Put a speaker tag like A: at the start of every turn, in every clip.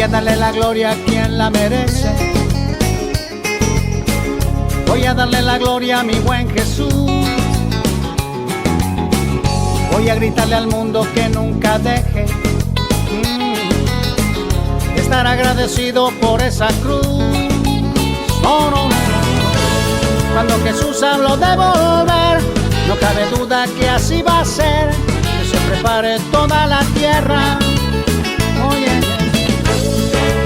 A: a darle la gloria a quien la merece. Voy a darle la gloria a mi buen Jesús. Voy a gritarle al mundo que nunca deje de estar agradecido por esa cruz. No, no, no. Cuando Jesús habló de volver, no cabe duda que así va a ser. Que se prepare toda la tierra. Oye,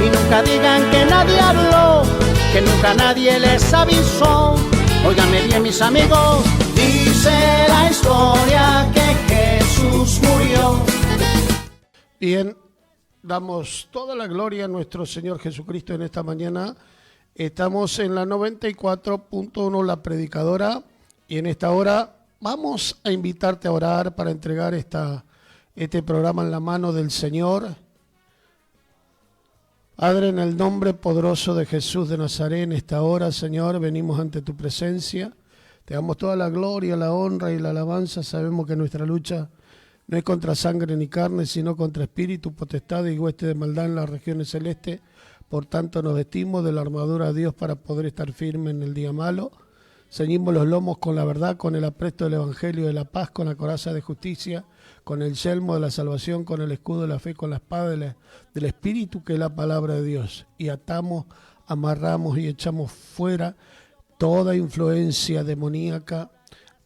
A: y nunca digan que nadie habló, que nunca nadie les avisó. Óiganme bien, mis amigos, dice la historia que Jesús murió.
B: Bien, damos toda la gloria a nuestro Señor Jesucristo en esta mañana. Estamos en la 94.1 La Predicadora y en esta hora vamos a invitarte a orar para entregar este programa en la mano del Señor. Padre, en el nombre poderoso de Jesús de Nazaret, en esta hora, Señor, venimos ante tu presencia. Te damos toda la gloria, la honra y la alabanza. Sabemos que nuestra lucha no es contra sangre ni carne, sino contra espíritu, potestad y hueste de maldad en las regiones celestes. Por tanto, nos vestimos de la armadura de Dios para poder estar firmes en el día malo. Ceñimos los lomos con la verdad, con el apresto del Evangelio de la paz, con la coraza de justicia, con el yelmo de la salvación, con el escudo de la fe, con la espada del Espíritu, que es la palabra de Dios. Y atamos, amarramos y echamos fuera toda influencia demoníaca.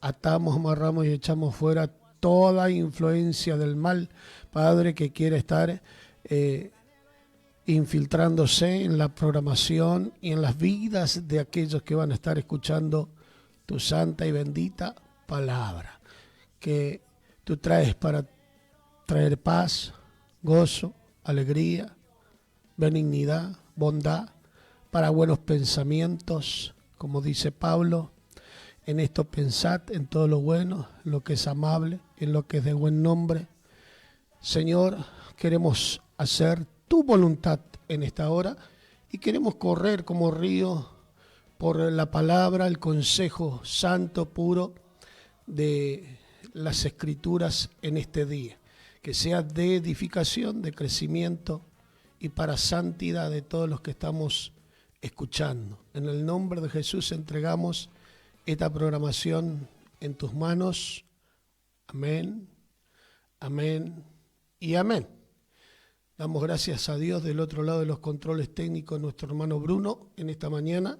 B: Atamos, amarramos y echamos fuera toda influencia del mal, Padre, que quiere estar infiltrándose en la programación y en las vidas de aquellos que van a estar escuchando tu santa y bendita palabra, que tú traes para traer paz, gozo, alegría, benignidad, bondad, para buenos pensamientos, como dice Pablo. En esto pensad, en todo lo bueno, en lo que es amable, en lo que es de buen nombre. Señor, queremos hacer tu voluntad en esta hora y queremos correr como río por la palabra, el consejo santo, puro de las Escrituras en este día. Que sea de edificación, de crecimiento y para santidad de todos los que estamos escuchando. En el nombre de Jesús entregamos esta programación en tus manos. Amén, amén y amén. Damos gracias a Dios del otro lado de los controles técnicos, nuestro hermano Bruno, en esta mañana,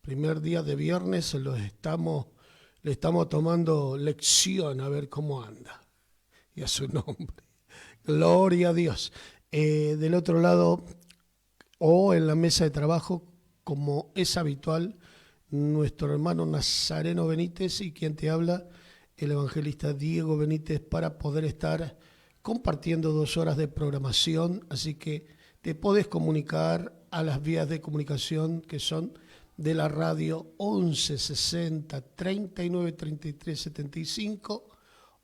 B: primer día de viernes, le estamos tomando lección a ver cómo anda. Y a su nombre. Gloria a Dios. Del otro lado, o en la mesa de trabajo, como es habitual, nuestro hermano Nazareno Benítez y quien te habla, el evangelista Diego Benítez, para poder estar compartiendo 2 horas de programación. Así que te podés comunicar a las vías de comunicación que son de la radio 1160 39 33 75,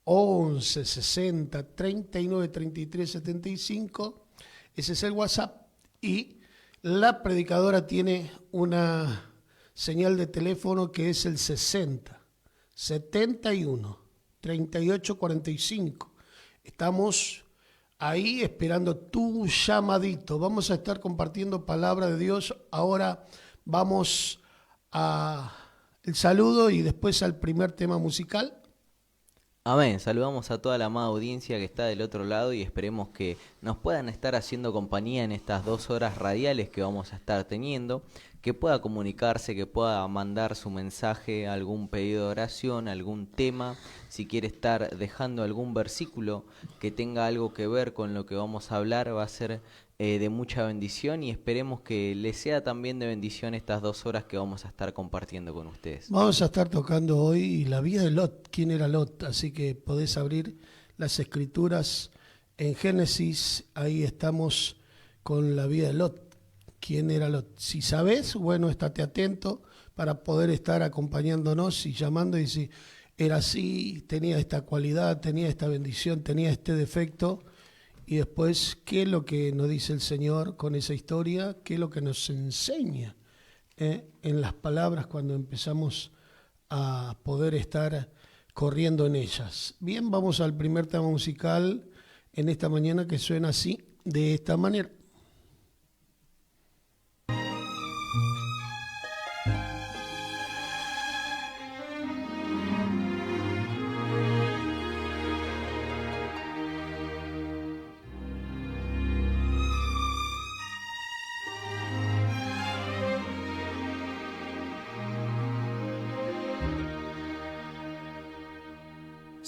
B: 1160 39 33 75, ese es el WhatsApp, y la predicadora tiene una señal de teléfono que es el 60 71 38 45. Estamos ahí esperando tu llamadito. Vamos a estar compartiendo palabra de Dios. Ahora vamos al saludo y después al primer tema musical.
C: Amén. Saludamos a toda la amada audiencia que está del otro lado y esperemos que nos puedan estar haciendo compañía en estas 2 horas radiales que vamos a estar teniendo, que pueda comunicarse, que pueda mandar su mensaje, algún pedido de oración, algún tema, si quiere estar dejando algún versículo que tenga algo que ver con lo que vamos a hablar, va a ser de mucha bendición y esperemos que les sea también de bendición estas 2 horas que vamos a estar compartiendo con ustedes.
B: Vamos a estar tocando hoy la vida de Lot, quién era Lot, así que podés abrir las Escrituras en Génesis, ahí estamos con la vida de Lot. ¿Quién era Lot? Si sabes, bueno, estate atento para poder estar acompañándonos y llamando y decir, era así, tenía esta cualidad, tenía esta bendición, tenía este defecto. Y después, ¿qué es lo que nos dice el Señor con esa historia? ¿Qué es lo que nos enseña en las palabras cuando empezamos a poder estar corriendo en ellas? Bien, vamos al primer tema musical en esta mañana que suena así, de esta manera.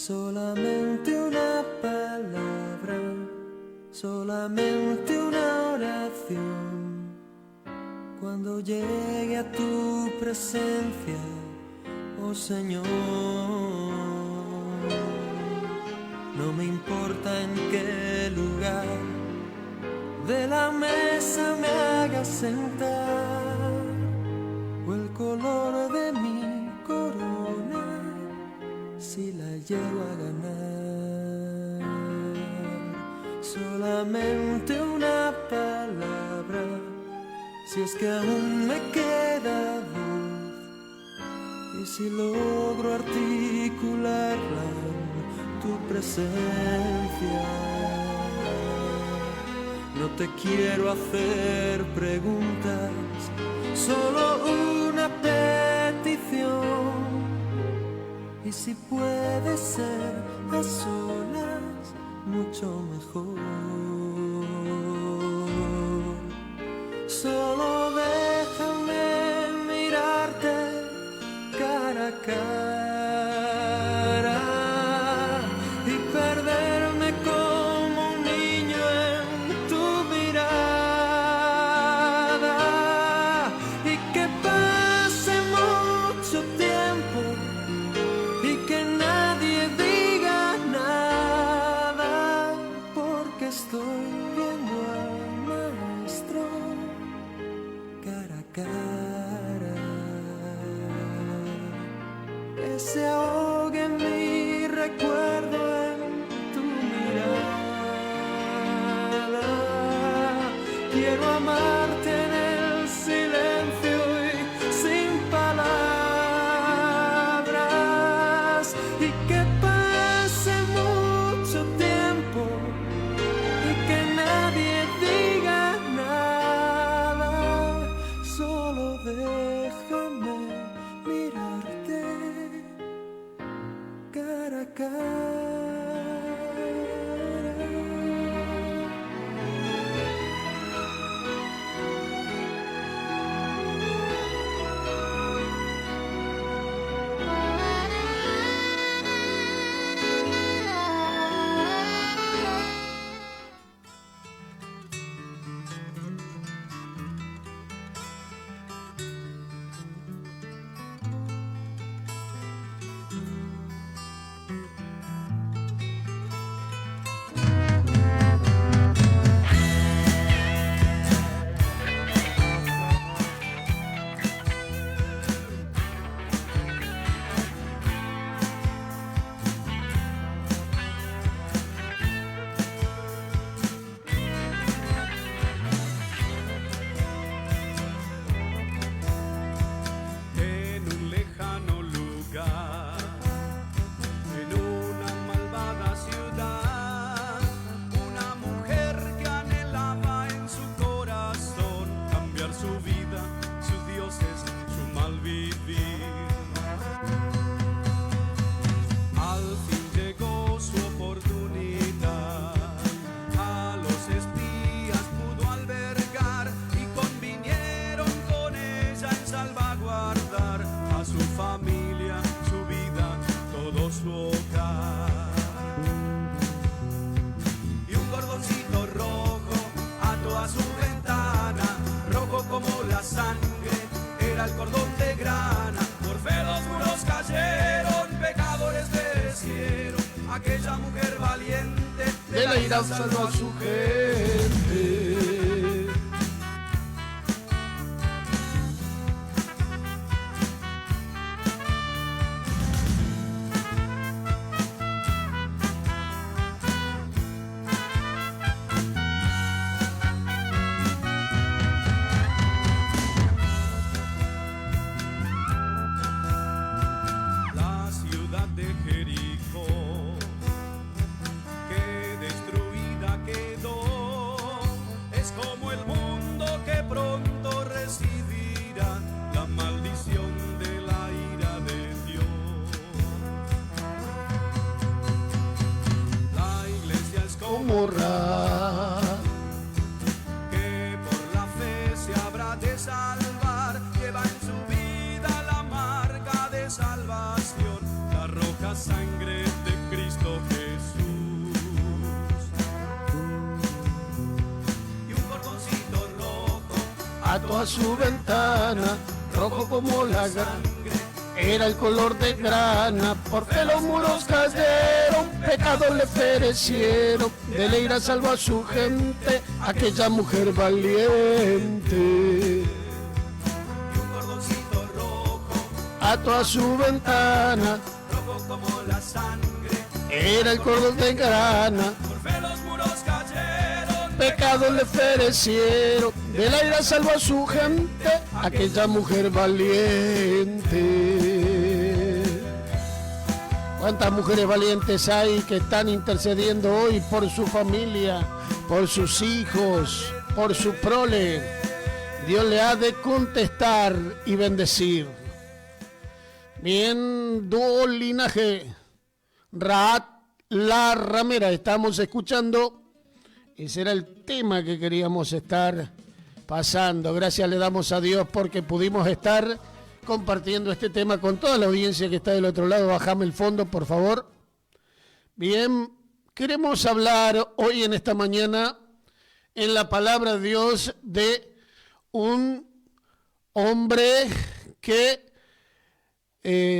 D: Solamente una palabra, solamente una oración. Cuando llegue a tu presencia, oh Señor, no me importa en qué lugar de la mesa me hagas sentar, o el color de mi corona, si la llego a ganar. Solamente una palabra, si es que aún me queda voz, y si logro articularla en tu presencia. No te quiero hacer preguntas, solo una petición. Y si puede ser a solas, mucho mejor. Solo déjame mirarte cara a cara y perderme como un niño en tu mirada, y que pase mucho tiempo y que nadie diga nada, porque estoy viendo al maestro cara a cara. Que se ahogue mi recuerdo en tu mirada. Quiero amarte en el silencio y sin palabras, y que pase mucho tiempo y que nadie diga nada. Solo déjame mirarte cara a cara.
E: En un lejano lugar, en una malvada ciudad, una mujer que anhelaba en su corazón cambiar su vida, sus dioses, su mal vivir. Al fin llegó su oportunidad, a los espías pudo albergar y convinieron con ella en salvaguardar a su familia, su vida, todo su hogar. Y un cordoncito rojo ató a su ventana, rojo como la sangre, era el cordón de grana. Por fe los muros cayeron, pecadores perecieron, aquella mujer valiente
B: De la ira salvó a su gente.
E: La ciudad de Jericó, que destruida quedó, es como el mundo que pronto recibirá la maldición de la ira de Dios. La iglesia es como
B: Ra,
E: que por la fe se habrá de salvar, lleva en su vida la marca de salvación, la roja sangre de Cristo.
B: ató a su ventana, rojo como la grana. Era el color de grana, porque los muros cayeron, pecados le perecieron, de la ira salvó a su gente, aquella mujer valiente.
E: Y un cordoncito rojo,
B: Ató a su ventana,
E: rojo como la sangre.
B: era el cordón de grana,
E: Por fe los muros cayeron,
B: pecados le perecieron, de la ira salvó a su gente, aquella mujer valiente. ¿Cuántas mujeres valientes hay que están intercediendo hoy por su familia, por sus hijos, por su prole? Dios le ha de contestar y bendecir. Bien, dúo linaje, Raat la ramera, estamos escuchando. Ese era el tema que queríamos estar pasando. Gracias le damos a Dios porque pudimos estar compartiendo este tema con toda la audiencia que está del otro lado. Bajame el fondo, por favor. Bien, queremos hablar hoy en esta mañana en la palabra de Dios de un hombre que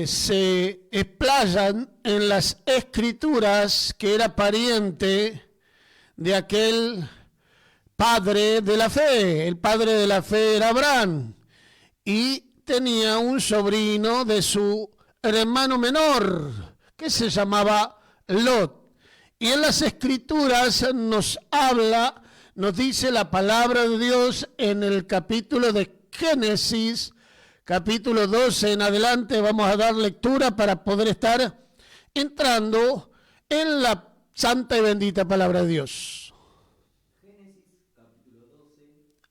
B: se explayan en las escrituras, que era pariente de aquel padre de la fe. El padre de la fe era Abraham y tenía un sobrino de su hermano menor que se llamaba Lot. Y en las escrituras nos habla, nos dice la palabra de Dios en el capítulo de Génesis, capítulo 12 en adelante. Vamos a dar lectura para poder estar entrando en la santa y bendita palabra de Dios.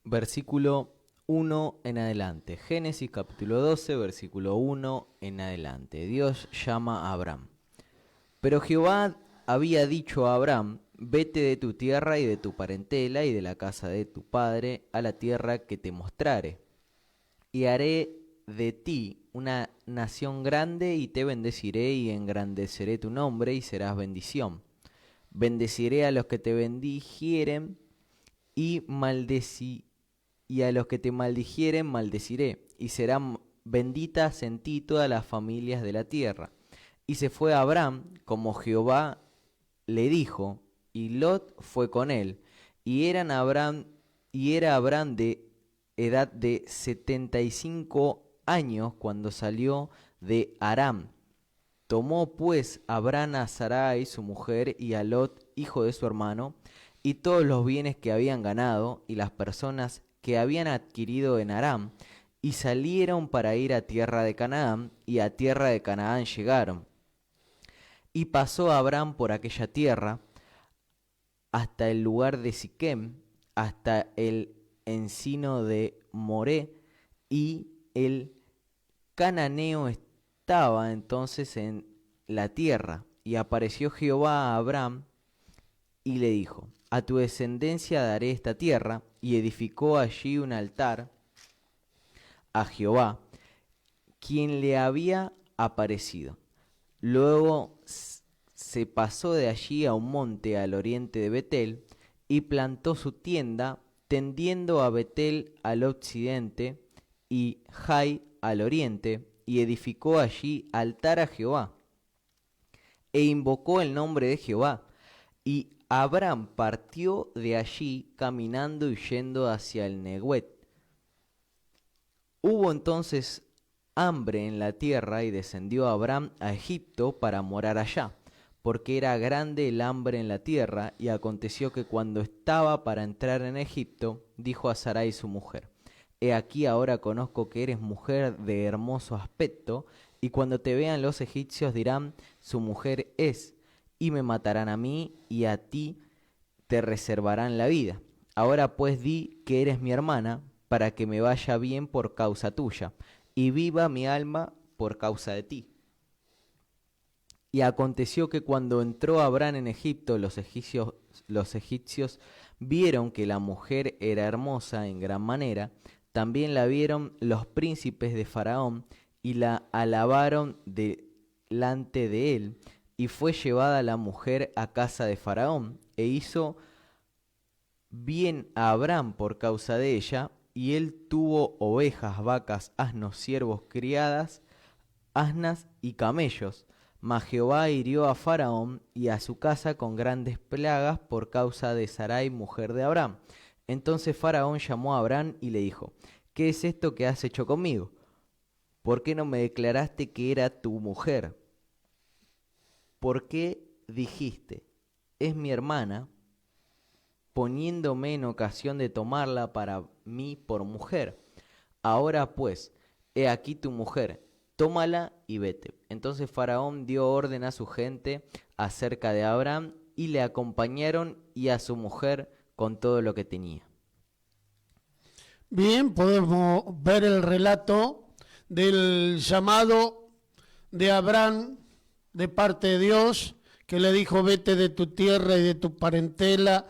C: Versículo 1 en adelante. Génesis capítulo 12, versículo 1 en adelante. Dios llama a Abraham. Pero Jehová había dicho a Abraham: vete de tu tierra y de tu parentela y de la casa de tu padre a la tierra que te mostrare. Y haré de ti una nación grande y te bendeciré y engrandeceré tu nombre y serás bendición. Bendeciré a los que te bendijeren y a los que te maldijeren maldeciré, y serán benditas en ti todas las familias de la tierra. Y se fue Abraham como Jehová le dijo, y Lot fue con él. Y era Abraham de edad de 75 años cuando salió de Aram. Tomó pues Abraham a Sarai su mujer y a Lot hijo de su hermano, y todos los bienes que habían ganado y las personas que habían adquirido en Aram, y salieron para ir a tierra de Canaán, y a tierra de Canaán llegaron. Y pasó Abraham por aquella tierra hasta el lugar de Siquem, hasta el encino de Moré, y el cananeo estaba entonces en la tierra. Y apareció Jehová a Abraham y le dijo: a tu descendencia daré esta tierra. Y edificó allí un altar a Jehová, quien le había aparecido. Luego se pasó de allí a un monte al oriente de Betel, y plantó su tienda, tendiendo a Betel al occidente y Jai al oriente, y edificó allí altar a Jehová. E invocó el nombre de Jehová. Y Abraham partió de allí caminando y yendo hacia el Neguet. Hubo entonces hambre en la tierra y descendió Abraham a Egipto para morar allá, porque era grande el hambre en la tierra. Y aconteció que cuando estaba para entrar en Egipto, dijo a Sarai su mujer: he aquí ahora conozco que eres mujer de hermoso aspecto, y cuando te vean los egipcios dirán: su mujer es, y me matarán a mí, y a ti te reservarán la vida. Ahora pues di que eres mi hermana, para que me vaya bien por causa tuya, y viva mi alma por causa de ti. Y aconteció que cuando entró Abraham en Egipto, los egipcios vieron que la mujer era hermosa en gran manera. También la vieron los príncipes de Faraón, y la alabaron delante de él. Y fue llevada la mujer a casa de Faraón, e hizo bien a Abraham por causa de ella, y él tuvo ovejas, vacas, asnos, siervos, criadas, asnas y camellos. Mas Jehová hirió a Faraón y a su casa con grandes plagas por causa de Sarai, mujer de Abraham. Entonces Faraón llamó a Abraham y le dijo: ¿Qué es esto que has hecho conmigo? ¿Por qué no me declaraste que era tu mujer? ¿Por qué dijiste: es mi hermana, poniéndome en ocasión de tomarla para mí por mujer? Ahora pues, he aquí tu mujer, tómala y vete. Entonces Faraón dio orden a su gente acerca de Abraham, y le acompañaron, y a su mujer con todo lo que tenía.
B: Bien, podemos ver el relato del llamado de Abraham de parte de Dios, que le dijo: vete de tu tierra y de tu parentela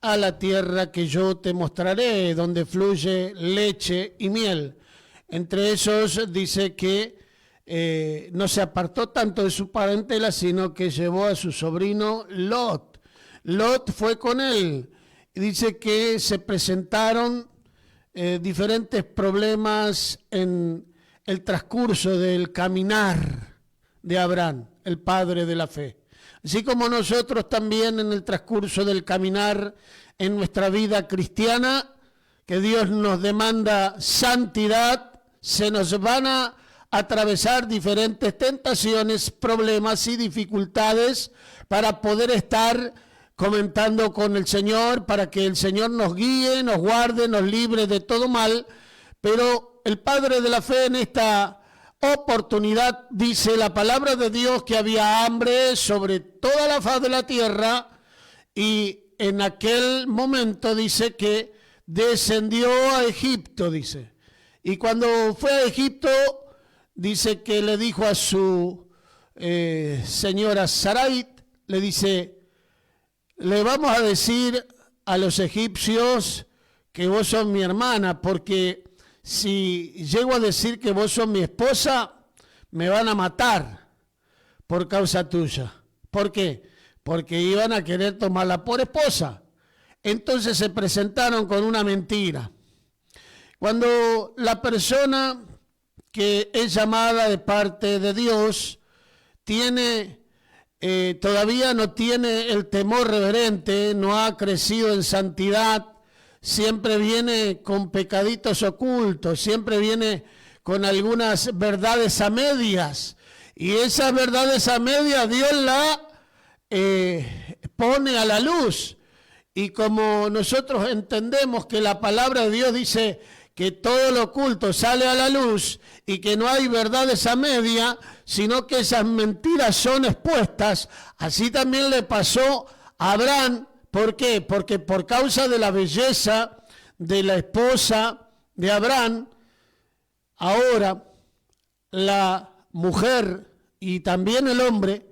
B: a la tierra que yo te mostraré, donde fluye leche y miel. Entre esos dice que no se apartó tanto de su parentela, sino que llevó a su sobrino Lot. Lot fue con él. Dice que se presentaron diferentes problemas en el transcurso del caminar de Abraham, el padre de la fe. Así como nosotros también en el transcurso del caminar en nuestra vida cristiana, que Dios nos demanda santidad, se nos van a atravesar diferentes tentaciones, problemas y dificultades para poder estar comentando con el Señor, para que el Señor nos guíe, nos guarde, nos libre de todo mal. Pero el padre de la fe en esta oportunidad dice la palabra de Dios que había hambre sobre toda la faz de la tierra, y en aquel momento dice que descendió a Egipto, dice. Y cuando fue a Egipto, dice que le dijo a su señora Sarai, le dice: le vamos a decir a los egipcios que vos sos mi hermana, porque si llego a decir que vos sos mi esposa, me van a matar por causa tuya. ¿Por qué? Porque iban a querer tomarla por esposa. Entonces se presentaron con una mentira. Cuando la persona que es llamada de parte de Dios todavía no tiene el temor reverente, no ha crecido en santidad, siempre viene con pecaditos ocultos, siempre viene con algunas verdades a medias, y esas verdades a medias Dios la pone a la luz. Y como nosotros entendemos que la palabra de Dios dice que todo lo oculto sale a la luz y que no hay verdades a media, sino que esas mentiras son expuestas, así también le pasó a Abraham. ¿Por qué? Porque por causa de la belleza de la esposa de Abraham, ahora la mujer y también el hombre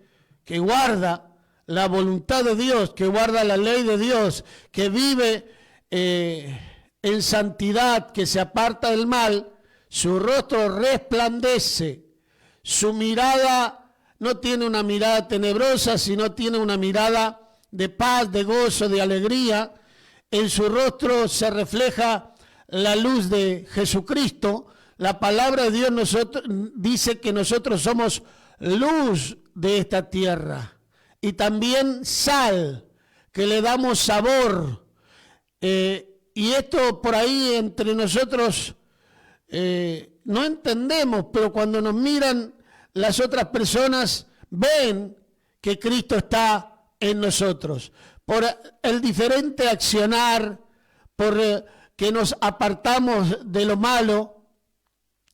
B: que guarda la voluntad de Dios, que guarda la ley de Dios, que vive en santidad, que se aparta del mal, su rostro resplandece, su mirada no tiene una mirada tenebrosa, sino tiene una mirada de paz, de gozo, de alegría. En su rostro se refleja la luz de Jesucristo. La palabra de Dios dice que nosotros somos luz de esta tierra y también sal, que le damos sabor. Y esto por ahí entre nosotros no entendemos, pero cuando nos miran las otras personas ven que Cristo está en nosotros. Por el diferente accionar, por que nos apartamos de lo malo,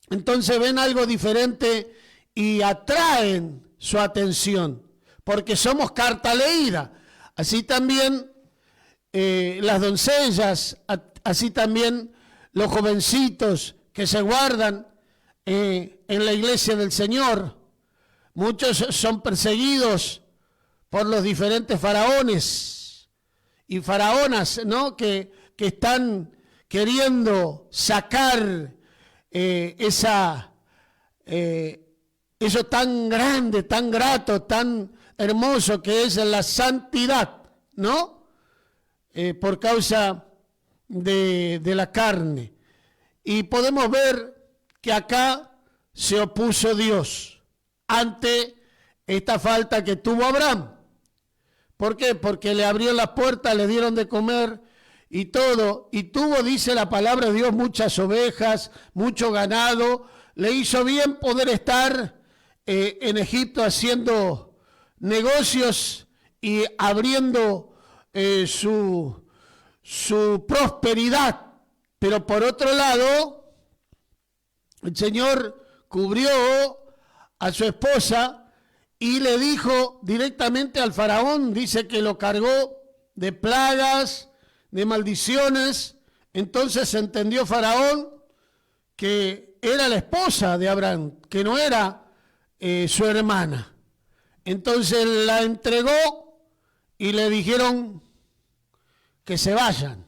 B: entonces ven algo diferente y atraen su atención, porque somos carta leída. Así también las doncellas, así también los jovencitos que se guardan en la iglesia del Señor. Muchos son perseguidos por los diferentes faraones y faraonas, ¿no? que están queriendo sacar eso tan grande, tan grato, tan hermoso que es la santidad, ¿no? Por causa de la carne. Y podemos ver que acá se opuso Dios ante esta falta que tuvo Abraham. ¿Por qué? Porque le abrieron las puertas, le dieron de comer y todo. Y tuvo, dice la palabra de Dios, muchas ovejas, mucho ganado. Le hizo bien poder estar en Egipto haciendo negocios y abriendo su prosperidad. Pero por otro lado, el Señor cubrió a su esposa y le dijo directamente al faraón, dice que lo cargó de plagas, de maldiciones. Entonces entendió faraón que era la esposa de Abraham, que no era su hermana. Entonces la entregó y le dijeron que se vayan.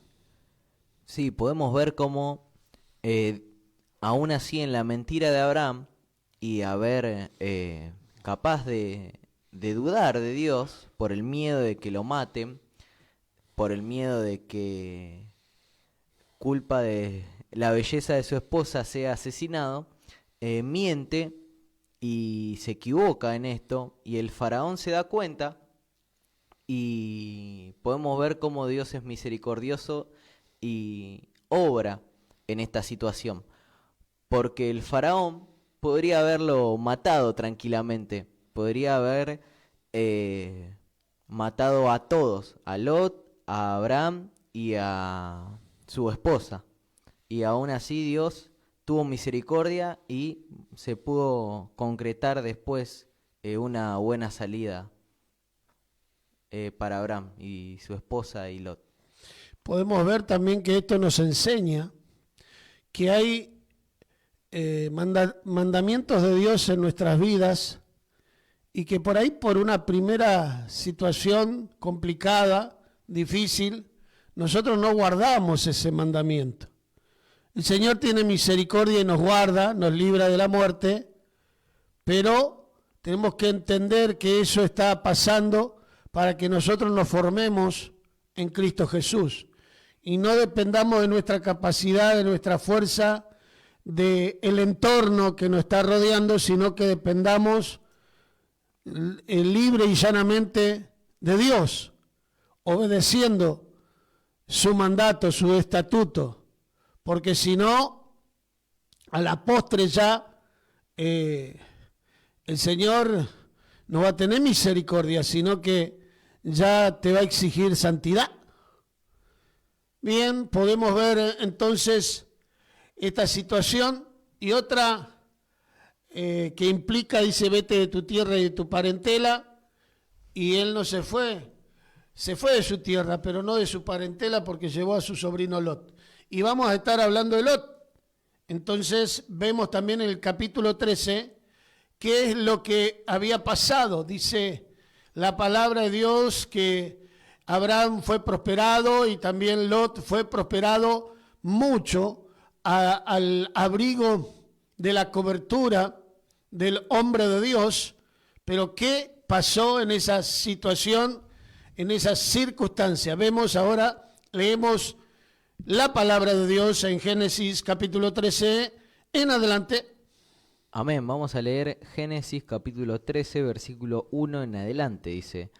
C: Sí, podemos ver cómo aún así en la mentira de Abraham y haber capaz de dudar de Dios por el miedo de que lo maten, por el miedo de que culpa de la belleza de su esposa sea asesinado, miente y se equivoca en esto, y el faraón se da cuenta, y podemos ver cómo Dios es misericordioso y obra en esta situación, porque el faraón podría haberlo matado tranquilamente, podría haber matado a todos, a Lot, a Abraham y a su esposa, y aún así Dios tuvo misericordia y se pudo concretar después una buena salida para Abraham y su esposa y Lot.
B: Podemos ver también que esto nos enseña que hay mandamientos de Dios en nuestras vidas y que por ahí por una primera situación complicada, difícil, nosotros no guardamos ese mandamiento. El Señor tiene misericordia y nos guarda, nos libra de la muerte, pero tenemos que entender que eso está pasando para que nosotros nos formemos en Cristo Jesús y no dependamos de nuestra capacidad, de nuestra fuerza, del entorno que nos está rodeando, sino que dependamos libre y llanamente de Dios, obedeciendo su mandato, su estatuto. Porque si no, a la postre ya el Señor no va a tener misericordia, sino que ya te va a exigir santidad. Bien, podemos ver entonces esta situación y otra que implica, dice, vete de tu tierra y de tu parentela, y él no se fue de su tierra, pero no de su parentela porque llevó a su sobrino Lot. Y vamos a estar hablando de Lot. Entonces vemos también en el capítulo 13 qué es lo que había pasado. Dice la palabra de Dios que Abraham fue prosperado y también Lot fue prosperado mucho al abrigo de la cobertura del hombre de Dios. Pero ¿qué pasó en esa situación, en esa circunstancia? Vemos ahora, leemos la palabra de Dios en Génesis capítulo 13 en adelante.
C: Amén. Vamos a leer Génesis capítulo 13, versículo 1 en adelante. Dice: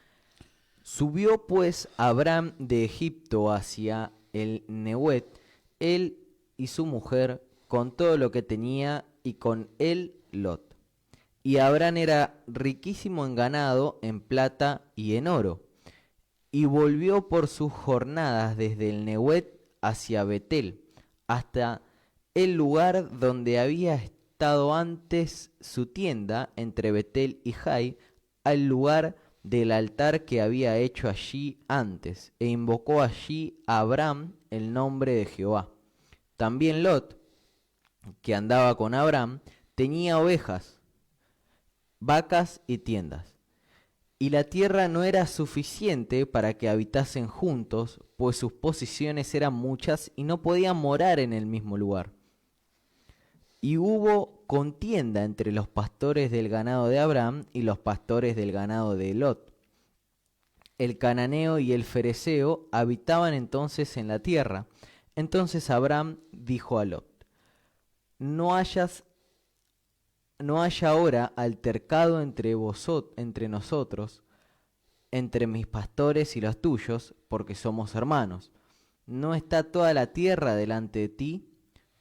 C: Subió pues Abraham de Egipto hacia el Nehuet, él y su mujer, con todo lo que tenía, y con él Lot. Y Abraham era riquísimo en ganado, en plata y en oro. Y volvió por sus jornadas desde el Nehuet hacia Betel, hasta el lugar donde había estado antes su tienda, entre Betel y Jai, al lugar del altar que había hecho allí antes, e invocó allí a Abraham el nombre de Jehová. También Lot, que andaba con Abraham, tenía ovejas, vacas y tiendas. Y la tierra no era suficiente para que habitasen juntos, pues sus posesiones eran muchas y no podían morar en el mismo lugar. Y hubo contienda entre los pastores del ganado de Abraham y los pastores del ganado de Lot. El cananeo y el fereceo habitaban entonces en la tierra. Entonces Abraham dijo a Lot: no haya ahora altercado entre nosotros, entre mis pastores y los tuyos, porque somos hermanos. ¿No está toda la tierra delante de ti?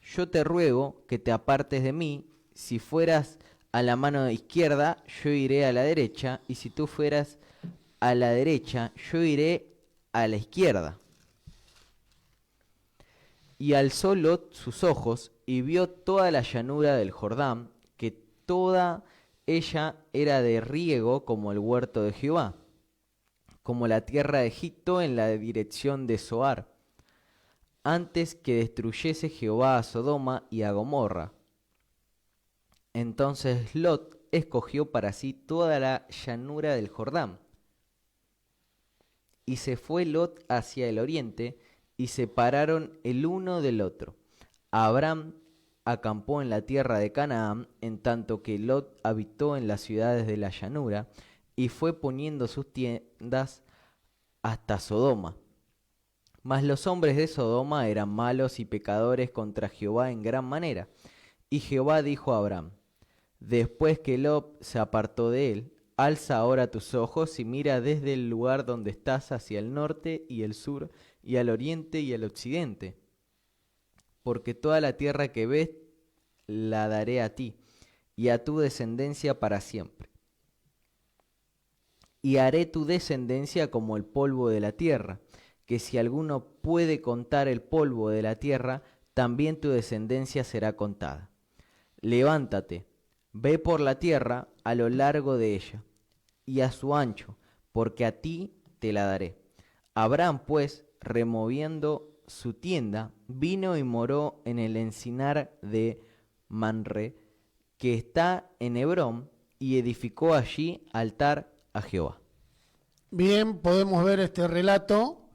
C: Yo te ruego que te apartes de mí. Si fueras a la mano izquierda, yo iré a la derecha, y si tú fueras a la derecha, yo iré a la izquierda. Y alzó Lot sus ojos y vio toda la llanura del Jordán, que toda ella era de riego como el huerto de Jehová, como la tierra de Egipto en la dirección de Zoar, antes que destruyese Jehová a Sodoma y a Gomorra. Entonces Lot escogió para sí toda la llanura del Jordán. Y se fue Lot hacia el oriente, y se separaron el uno del otro. Abraham acampó en la tierra de Canaán, en tanto que Lot habitó en las ciudades de la llanura, y fue poniendo sus tiendas hasta Sodoma. Mas los hombres de Sodoma eran malos y pecadores contra Jehová en gran manera. Y Jehová dijo a Abraham, después que Lot se apartó de él, alza ahora tus ojos y mira desde el lugar donde estás hacia el norte y el sur, y al oriente y al occidente. Porque toda la tierra que ves la daré a ti, y a tu descendencia para siempre. Y haré tu descendencia como el polvo de la tierra, que si alguno puede contar el polvo de la tierra, también tu descendencia será contada. Levántate, ve por la tierra a lo largo de ella, y a su ancho, porque a ti te la daré. Abraham, pues, removiendo su tienda, vino y moró en el encinar de Manre, que está en Hebrón, y edificó allí altar a Jehová.
B: Bien, podemos ver este relato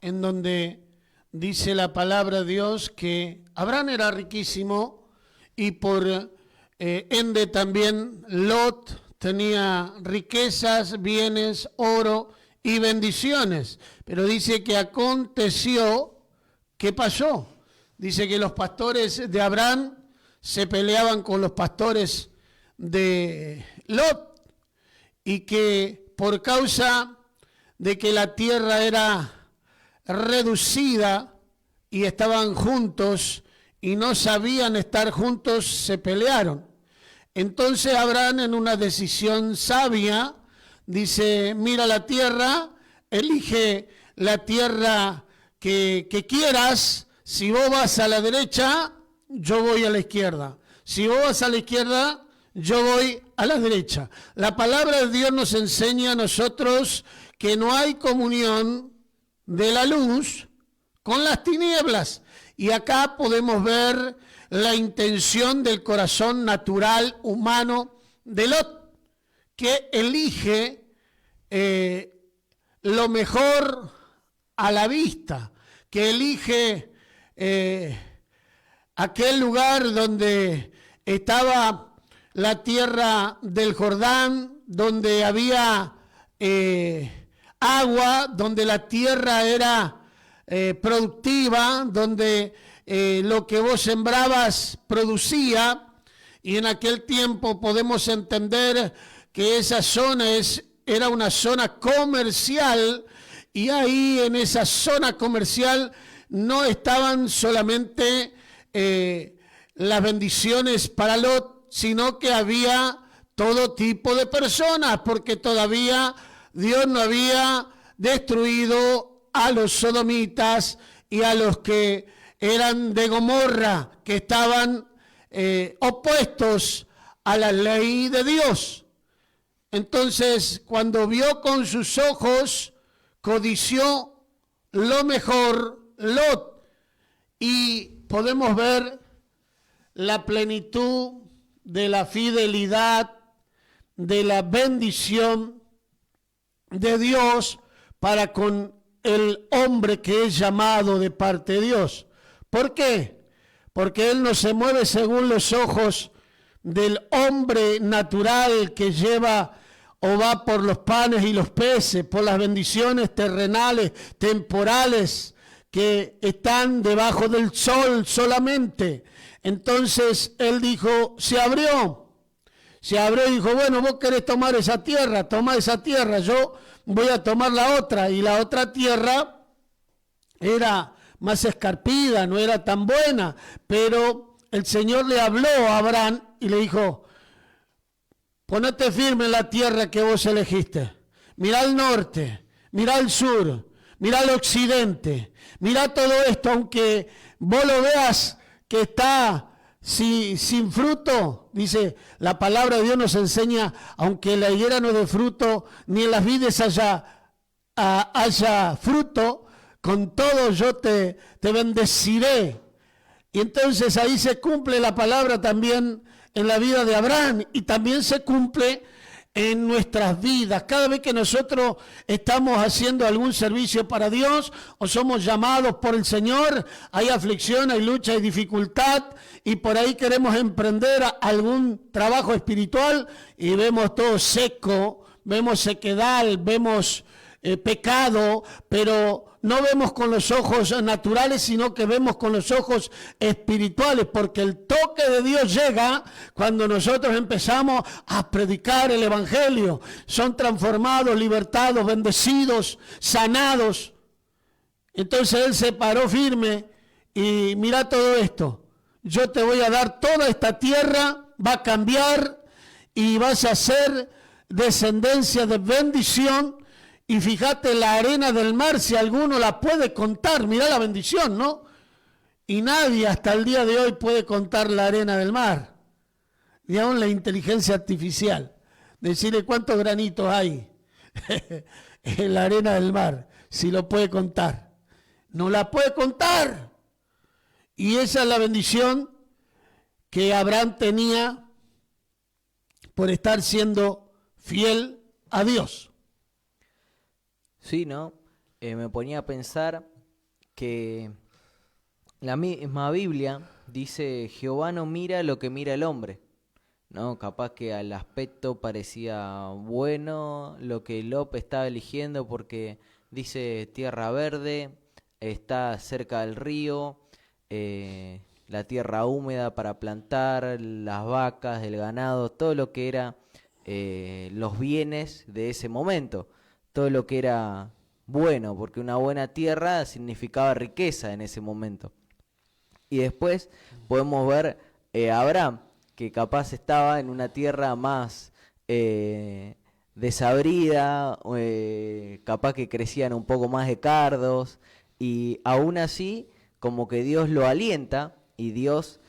B: en donde dice la palabra de Dios que Abraham era riquísimo y por ende también Lot tenía riquezas, bienes, oro y bendiciones. Pero dice que aconteció, ¿qué pasó? Dice que los pastores de Abraham se peleaban con los pastores de Lot y que por causa de que la tierra era reducida y estaban juntos y no sabían estar juntos, se pelearon. Entonces Abraham, en una decisión sabia, dice, mira la tierra, elige la tierra que quieras. Si vos vas a la derecha, yo voy a la izquierda. Si vos vas a la izquierda, yo voy a la derecha. La palabra de Dios nos enseña a nosotros que no hay comunión de la luz con las tinieblas. Y acá podemos ver la intención del corazón natural humano de Lot, que elige lo mejor a la vista, que elige aquel lugar donde estaba la tierra del Jordán, donde había agua, donde la tierra era productiva, donde lo que vos sembrabas producía, y en aquel tiempo podemos entender que esa zona era una zona comercial, y ahí en esa zona comercial no estaban solamente las bendiciones para Lot, sino que había todo tipo de personas, porque todavía Dios no había destruido a los sodomitas y a los que eran de Gomorra, que estaban opuestos a la ley de Dios. Entonces, cuando vio con sus ojos, codició lo mejor Lot, y podemos ver la plenitud de la fidelidad, de la bendición de Dios para con el hombre que es llamado de parte de Dios. ¿Por qué? Porque él no se mueve según los ojos del hombre natural que lleva o va por los panes y los peces, por las bendiciones terrenales, temporales, que están debajo del sol solamente. Entonces él dijo, se abrió y dijo, bueno, vos querés tomar esa tierra, toma esa tierra, yo voy a tomar la otra. Y la otra tierra era más escarpida, no era tan buena, pero el Señor le habló a Abraham y le dijo, ponete firme en la tierra que vos elegiste. Mirá al norte, mirá al sur, mirá al occidente, mirá todo esto, aunque vos lo veas que está sin fruto, dice la palabra de Dios nos enseña, aunque la higuera no dé fruto, ni en las vides haya fruto, con todo yo te bendeciré. Y entonces ahí se cumple la palabra también en la vida de Abraham y también se cumple en nuestras vidas. Cada vez que nosotros estamos haciendo algún servicio para Dios o somos llamados por el Señor, hay aflicción, hay lucha, hay dificultad y por ahí queremos emprender algún trabajo espiritual y vemos todo seco, vemos sequedad, vemos pecado, pero no vemos con los ojos naturales, sino que vemos con los ojos espirituales, porque el toque de Dios llega cuando nosotros empezamos a predicar el Evangelio. Son transformados, libertados, bendecidos, sanados. Entonces él se paró firme y mira todo esto. Yo te voy a dar toda esta tierra, va a cambiar y vas a ser descendencia de bendición. Y fíjate la arena del mar, si alguno la puede contar, mirá la bendición, ¿no? Y nadie hasta el día de hoy puede contar la arena del mar, ni aún la inteligencia artificial. Decirle cuántos granitos hay en la arena del mar, si lo puede contar. No la puede contar. Y esa es la bendición que Abraham tenía por estar siendo fiel a Dios.
C: Sí, ¿no? Me ponía a pensar que la misma Biblia dice, Jehová no mira lo que mira el hombre, ¿no? Capaz que al aspecto parecía bueno lo que Lot estaba eligiendo porque dice tierra verde, está cerca del río, la tierra húmeda para plantar, las vacas, el ganado, todo lo que era los bienes de ese momento. Todo lo que era bueno, porque una buena tierra significaba riqueza en ese momento. Y después podemos ver a Abraham, que capaz estaba en una tierra más desabrida, capaz que crecían un poco más de cardos, y aún así como que Dios lo alienta y Dios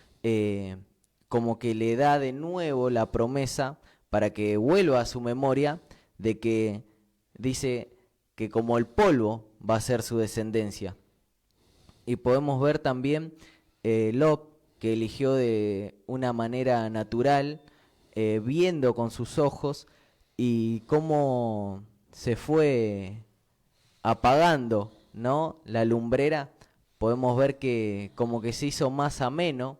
C: como que le da de nuevo la promesa para que vuelva a su memoria de que dice que como el polvo va a ser su descendencia. Y podemos ver también Lot, que eligió de una manera natural, viendo con sus ojos, y cómo se fue apagando, ¿no?, la lumbrera. Podemos ver que como que se hizo más ameno,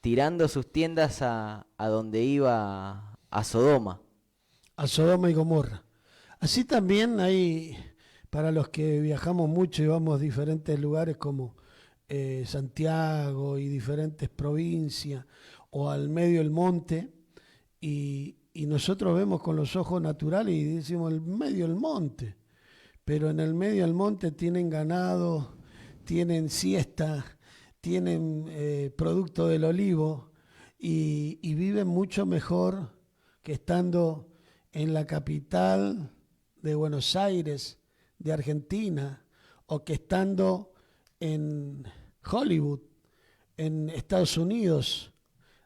C: tirando sus tiendas a donde iba, a Sodoma.
B: A Sodoma y Gomorra. Así también hay, para los que viajamos mucho y vamos a diferentes lugares como Santiago y diferentes provincias o al medio del monte, y nosotros vemos con los ojos naturales y decimos el medio del monte, pero en el medio del monte tienen ganado, tienen siesta, tienen producto del olivo y viven mucho mejor que estando en la capital de Buenos Aires, de Argentina, o que estando en Hollywood, en Estados Unidos,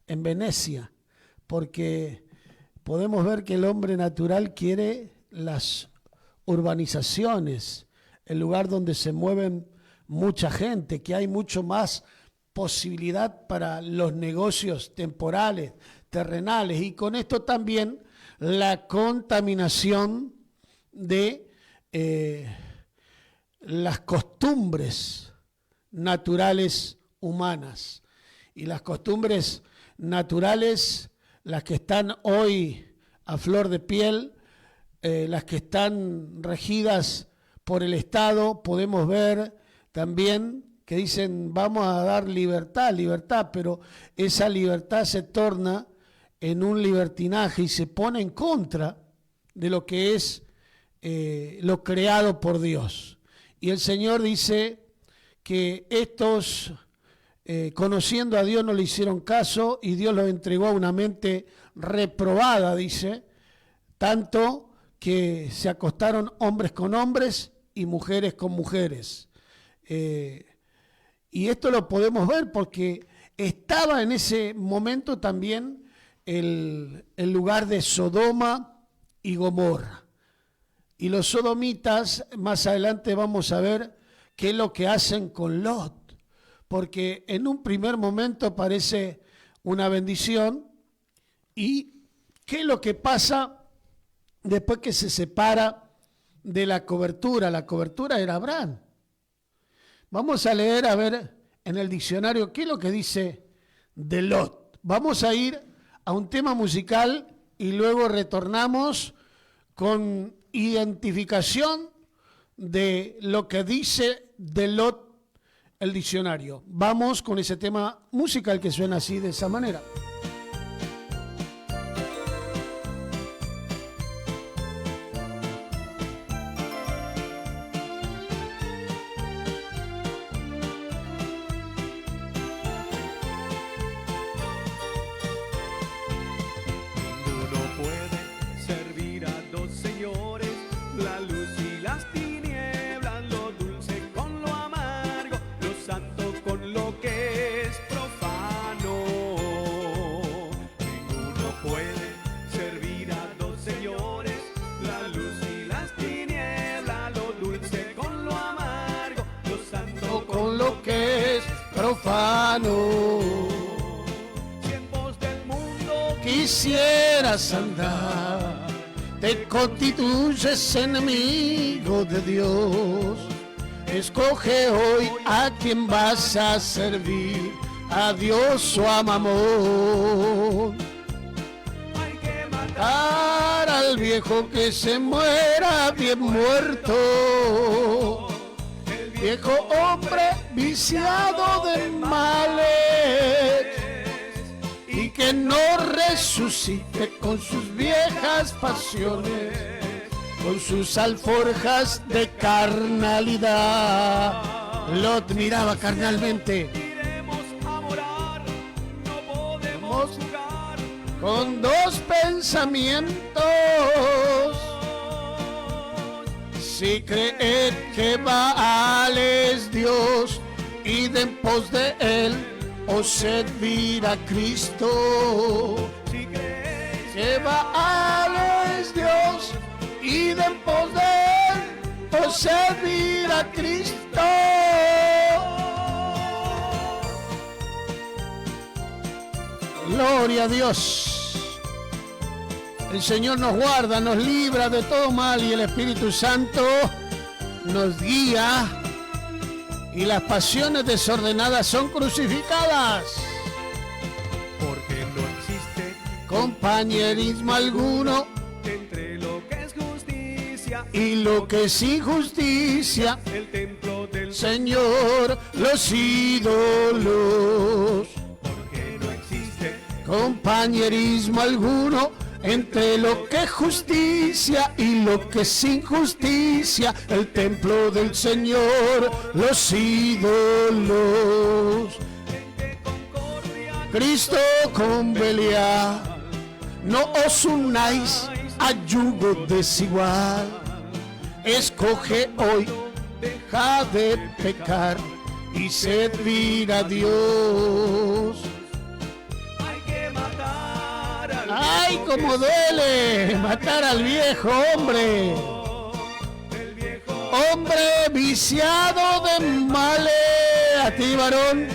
B: en Venecia, porque podemos ver que el hombre natural quiere las urbanizaciones, el lugar donde se mueven mucha gente, que hay mucho más posibilidad para los negocios temporales, terrenales, y con esto también la contaminación de las costumbres naturales humanas. Y las costumbres naturales, las que están hoy a flor de piel, las que están regidas por el Estado, podemos ver también que dicen vamos a dar libertad, libertad, pero esa libertad se torna en un libertinaje y se pone en contra de lo que es lo creado por Dios. Y el Señor dice que estos, conociendo a Dios, no le hicieron caso y Dios los entregó a una mente reprobada, dice, tanto que se acostaron hombres con hombres y mujeres con mujeres. Y esto lo podemos ver porque estaba en ese momento también el lugar de Sodoma y Gomorra. Y los sodomitas, más adelante vamos a ver qué es lo que hacen con Lot, porque en un primer momento parece una bendición, y qué es lo que pasa después que se separa de la cobertura. La cobertura era Abraham. Vamos a leer, a ver, en el diccionario, qué es lo que dice de Lot. Vamos a ir a un tema musical y luego retornamos con identificación de lo que dice de Lot el diccionario. Vamos con ese tema musical que suena así, de esa manera.
E: Tiempos del mundo
B: quisieras andar, te constituyes enemigo de Dios. Escoge hoy a quien vas a servir, a Dios o a Mamón.
E: hay que
B: Matar al viejo que se muera bien muerto, viejo hombre viciado de males, y que no resucite con sus viejas pasiones, con sus alforjas de carnalidad. Lot miraba carnalmente.
E: iremos a morar, no podemos jugar
B: Con dos pensamientos, si creed que Baal es Dios, id en pos de él, o servir a Cristo.
E: si creéis
B: Que Baal es Dios, id en pos de él, o servir a Cristo. Gloria a Dios. El Señor nos guarda, nos libra de todo mal, y el Espíritu Santo nos guía, y las pasiones desordenadas son crucificadas.
E: porque no existe
B: Compañerismo alguno
E: entre lo que es justicia
B: y lo que es injusticia.
E: el templo del
B: Señor, los ídolos.
E: porque no existe
B: Compañerismo alguno entre lo que es justicia y lo que es injusticia. El templo del Señor, los ídolos. Cristo con Belial, no os unáis a yugo desigual. Escoge hoy, deja de pecar y servir a Dios.
E: hay que matar al
B: ¡Ay,
E: viejo
B: cómo
E: que
B: duele matar al viejo hombre!
E: el viejo
B: Hombre viciado de males. A ti, varón,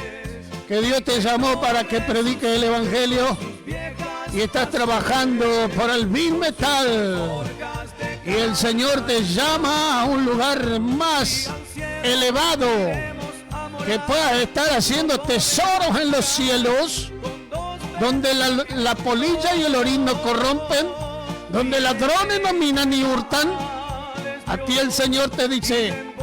B: que Dios te llamó para que prediques el Evangelio y estás trabajando por el Big Metal. Y el Señor te llama a un lugar más elevado, que puedas estar haciendo tesoros en los cielos, donde la polilla y el orín no corrompen, donde ladrones no minan ni hurtan. A ti el Señor te dice: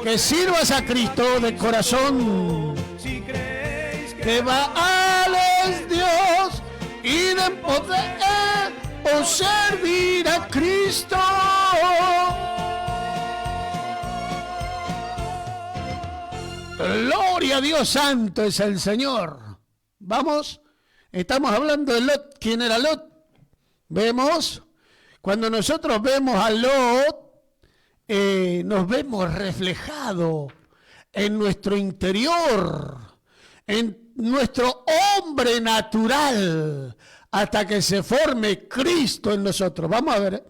B: Que sirvas a Cristo de corazón.
E: Si creéis
B: Que vales Dios y de poder o servir a Cristo. Gloria a Dios, santo es el Señor. Vamos, estamos hablando de Lot. ¿Quién era Lot? Vemos, cuando nosotros vemos a Lot, nos vemos reflejados en nuestro interior, en nuestro hombre natural, hasta que se forme Cristo en nosotros. Vamos a ver.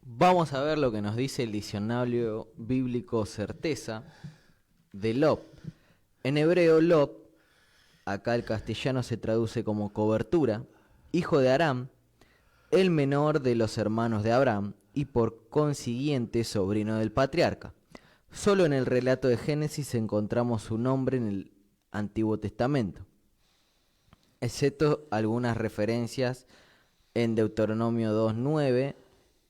C: Vamos a ver lo que nos dice el diccionario bíblico Certeza de Lot. En hebreo, Lot, acá el castellano se traduce como cobertura, hijo de Aram, el menor de los hermanos de Abraham y por consiguiente sobrino del patriarca. Solo en el relato de Génesis encontramos su nombre en el Antiguo Testamento, excepto algunas referencias en Deuteronomio 2:9,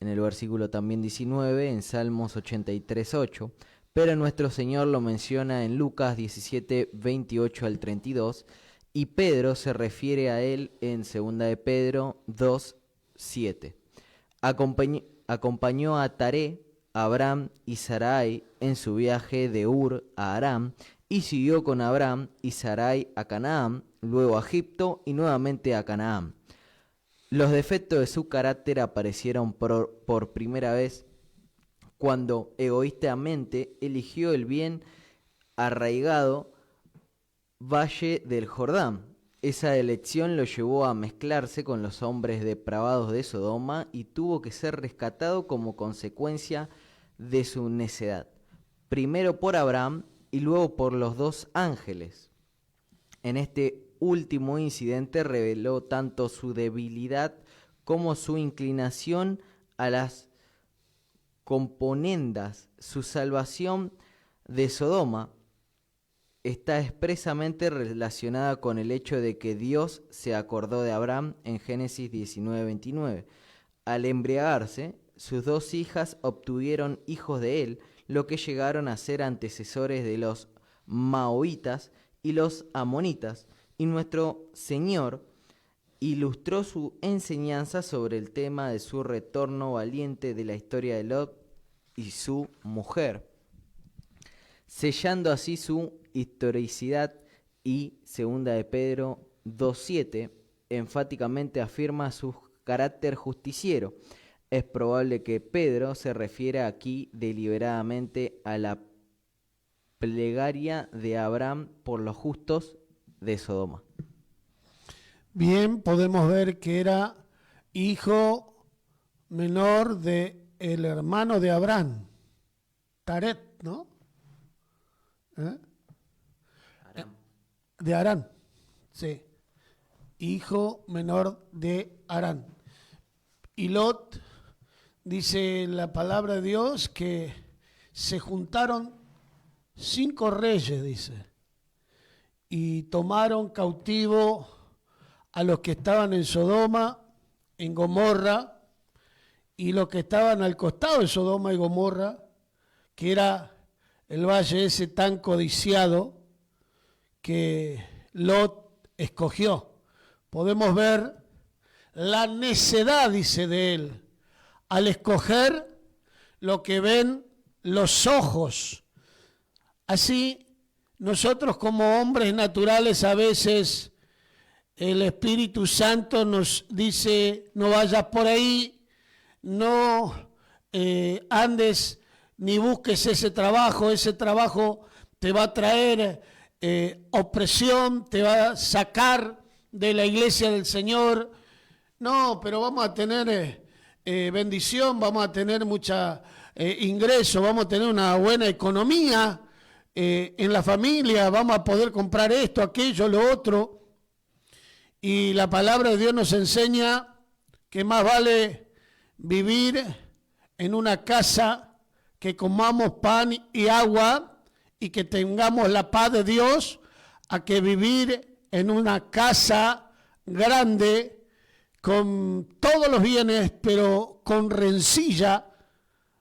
C: en el versículo también 19, en Salmos 83:8, pero nuestro Señor lo menciona en Lucas 17:28 al 32, y Pedro se refiere a él en 2 de Pedro 2:7. Acompañó a Taré, Abraham y Sarai en su viaje de Ur a Aram, y siguió con Abraham y Sarai a Canaán, luego a Egipto y nuevamente a Canaán. Los defectos de su carácter aparecieron por primera vez cuando egoístamente eligió el bien arraigado valle del Jordán. Esa elección lo llevó a mezclarse con los hombres depravados de Sodoma y tuvo que ser rescatado como consecuencia de su necedad, primero por Abraham y luego por los dos ángeles. En este último incidente reveló tanto su debilidad como su inclinación a las componendas. Su salvación de Sodoma está expresamente relacionada con el hecho de que Dios se acordó de Abraham en Génesis 19:29. Al embriagarse, sus dos hijas obtuvieron hijos de él, lo que llegaron a ser antecesores de los maoitas y los amonitas, y nuestro Señor ilustró su enseñanza sobre el tema de su retorno valiente de la historia de Lot y su mujer, sellando así su historicidad, y 2 de Pedro 2:7 enfáticamente afirma su carácter justiciero. Es probable que Pedro se refiera aquí deliberadamente a la plegaria de Abraham por los justos de Sodoma.
B: Bien, podemos ver que era hijo menor de el hermano de Abraham, Taret, ¿no? De Harán, sí. Hijo menor de Harán. Y Lot, dice la palabra de Dios, que se juntaron 5 reyes, dice, y tomaron cautivo a los que estaban en Sodoma, en Gomorra, y los que estaban al costado de Sodoma y Gomorra, que era el valle ese tan codiciado que Lot escogió. Podemos ver la necedad, dice, de él, al escoger lo que ven los ojos. Así, nosotros como hombres naturales a veces el Espíritu Santo nos dice: no vayas por ahí, no andes ni busques ese trabajo te va a traer opresión, te va a sacar de la iglesia del Señor. No, pero vamos a tener bendición, vamos a tener mucha ingreso, vamos a tener una buena economía en la familia, vamos a poder comprar esto, aquello, lo otro. Y la palabra de Dios nos enseña que más vale vivir en una casa que comamos pan y agua y que tengamos la paz de Dios, a que vivir en una casa grande con todos los bienes, pero con rencilla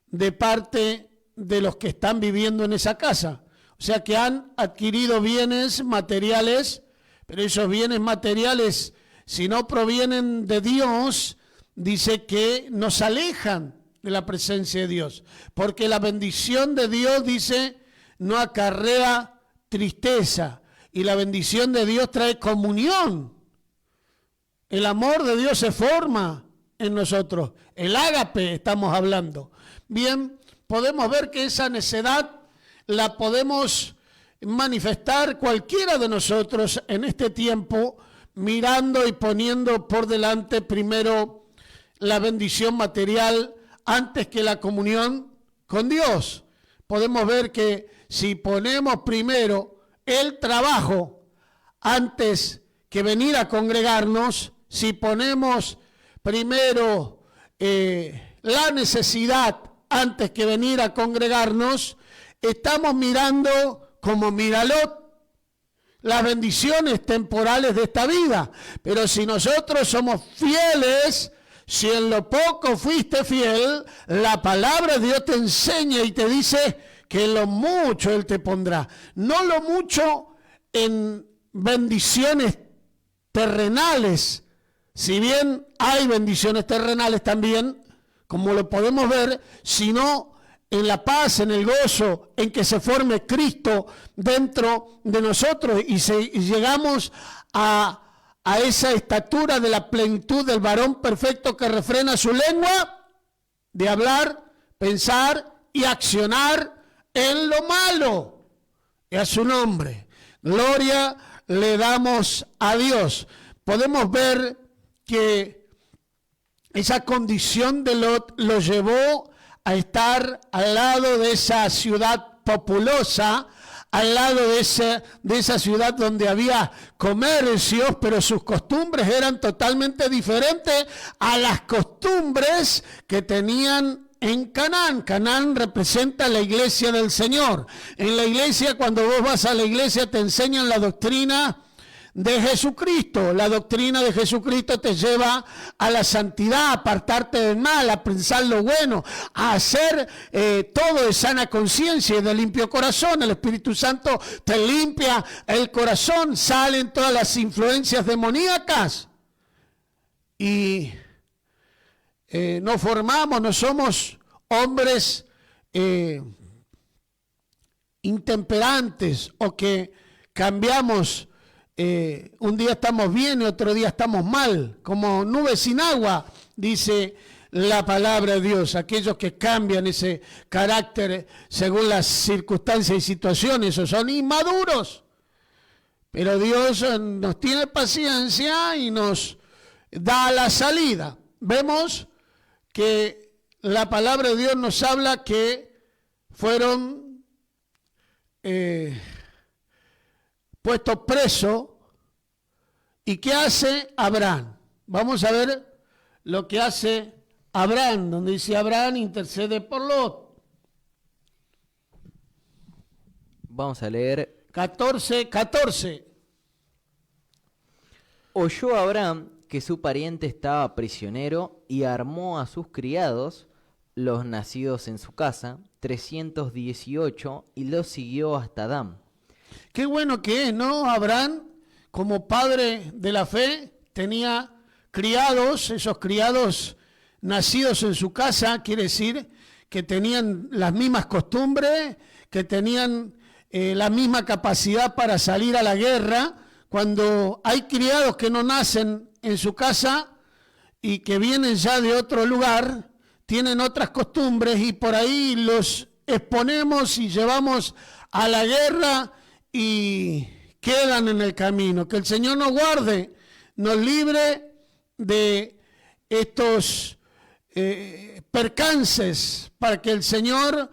B: de parte de los que están viviendo en esa casa. O sea que han adquirido bienes materiales, pero esos bienes materiales, si no provienen de Dios, dice que nos alejan de la presencia de Dios. Porque la bendición de Dios, dice, no acarrea tristeza. Y la bendición de Dios trae comunión. El amor de Dios se forma en nosotros. El ágape estamos hablando. Bien, podemos ver que esa necedad la podemos manifestar cualquiera de nosotros en este tiempo, mirando y poniendo por delante primero la bendición material antes que la comunión con Dios. Podemos ver que si ponemos primero el trabajo antes que venir a congregarnos, si ponemos primero la necesidad antes que venir a congregarnos, estamos mirando como mira Lot las bendiciones temporales de esta vida. Pero si nosotros somos fieles, si en lo poco fuiste fiel, la palabra de Dios te enseña y te dice que en lo mucho Él te pondrá. No lo mucho en bendiciones terrenales, si bien hay bendiciones terrenales también, como lo podemos ver, sino en la paz, en el gozo, en que se forme Cristo dentro de nosotros y llegamos a esa estatura de la plenitud del varón perfecto que refrena su lengua de hablar, pensar y accionar en lo malo. Y a su nombre, gloria le damos a Dios. Podemos ver que esa condición de Lot lo llevó a estar al lado de esa ciudad populosa, al lado de esa ciudad donde había comercios, pero sus costumbres eran totalmente diferentes a las costumbres que tenían en Canaán. Canaán representa la iglesia del Señor. En la iglesia, cuando vos vas a la iglesia, te enseñan la doctrina de Jesucristo. La doctrina de Jesucristo te lleva a la santidad, a apartarte del mal, a pensar lo bueno, a hacer todo de sana conciencia y de limpio corazón. El Espíritu Santo te limpia el corazón, salen todas las influencias demoníacas y no somos hombres intemperantes o que cambiamos. Un día estamos bien y otro día estamos mal, como nubes sin agua, dice la palabra de Dios. Aquellos que cambian ese carácter según las circunstancias y situaciones, o son inmaduros. Pero Dios nos tiene paciencia y nos da la salida. Vemos que la palabra de Dios nos habla que fueron puestos presos. ¿Y qué hace Abraham? Vamos a ver lo que hace Abraham, donde dice Abraham intercede por Lot.
C: Vamos a leer
B: 14.
C: Oyó Abraham que su pariente estaba prisionero y armó a sus criados, los nacidos en su casa, 318, y los siguió hasta Dan.
B: Qué bueno que es, ¿no? Abraham, como padre de la fe, tenía criados, esos criados nacidos en su casa, quiere decir que tenían las mismas costumbres, que tenían la misma capacidad para salir a la guerra. Cuando hay criados que no nacen en su casa y que vienen ya de otro lugar, tienen otras costumbres y por ahí los exponemos y llevamos a la guerra y quedan en el camino. Que el Señor nos guarde, nos libre de estos percances, para que el Señor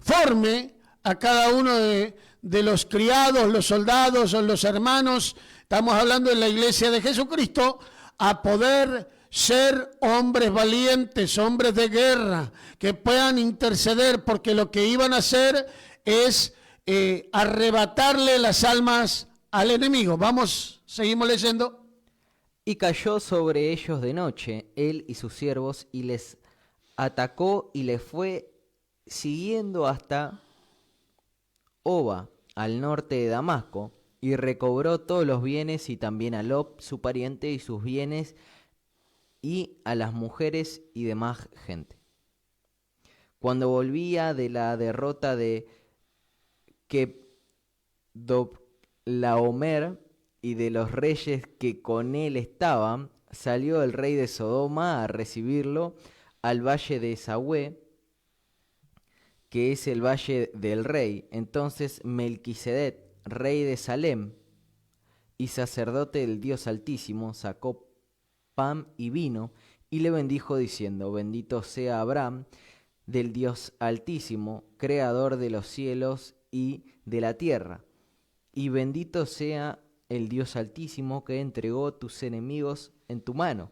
B: forme a cada uno de los criados, los soldados o los hermanos, estamos hablando de la iglesia de Jesucristo, a poder ser hombres valientes, hombres de guerra, que puedan interceder, porque lo que iban a hacer es arrebatarle las almas al enemigo. Seguimos leyendo.
C: Y cayó sobre ellos de noche, él y sus siervos, y les atacó y les fue siguiendo hasta Oba, al norte de Damasco, y recobró todos los bienes y también a Lot, su pariente, y sus bienes, y a las mujeres y demás gente. Cuando volvía de la derrota de Kedorlaomer y de los reyes que con él estaban, salió el rey de Sodoma a recibirlo al valle de Esagüe, que es el valle del rey. Entonces Melquisedec, rey de Salem y sacerdote del Dios Altísimo, sacó pan y vino y le bendijo diciendo: bendito sea Abraham del Dios Altísimo, creador de los cielos y de la tierra, y bendito sea el Dios Altísimo que entregó tus enemigos en tu mano.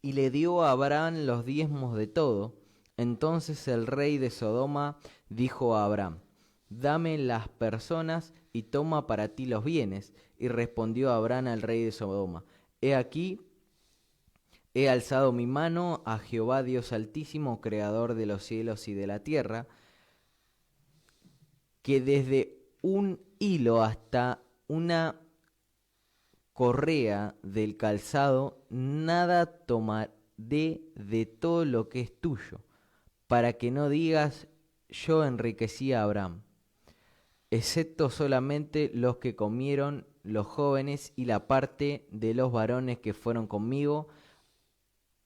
C: Y le dio a Abraham los diezmos de todo. Entonces el rey de Sodoma dijo a Abraham: dame las personas y toma para ti los bienes. Y respondió Abraham al rey de Sodoma: he aquí, he alzado mi mano a Jehová Dios Altísimo, creador de los cielos y de la tierra, que desde un hilo hasta una correa del calzado nada tomaré de todo lo que es tuyo, para que no digas: yo enriquecí a Abraham, excepto solamente los que comieron los jóvenes y la parte de los varones que fueron conmigo,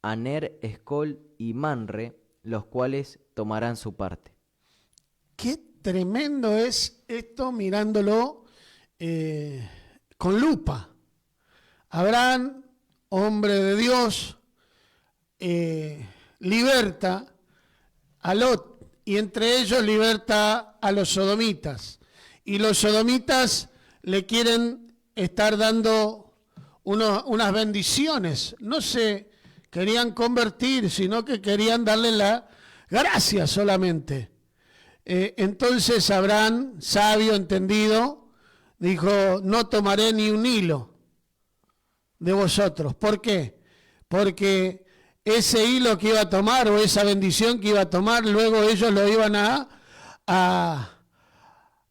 C: Aner, Escol y Manre, los cuales tomarán su parte.
B: Qué tremendo es esto mirándolo con lupa. Abraham, hombre de Dios, liberta a Lot, y entre ellos liberta a los sodomitas. Y los sodomitas le quieren estar dando unas bendiciones. No se querían convertir, sino que querían darle la gracia solamente. Entonces Abraham, sabio, entendido, dijo: no tomaré ni un hilo de vosotros. ¿Por qué? Porque ese hilo que iba a tomar, o esa bendición que iba a tomar, luego ellos lo iban a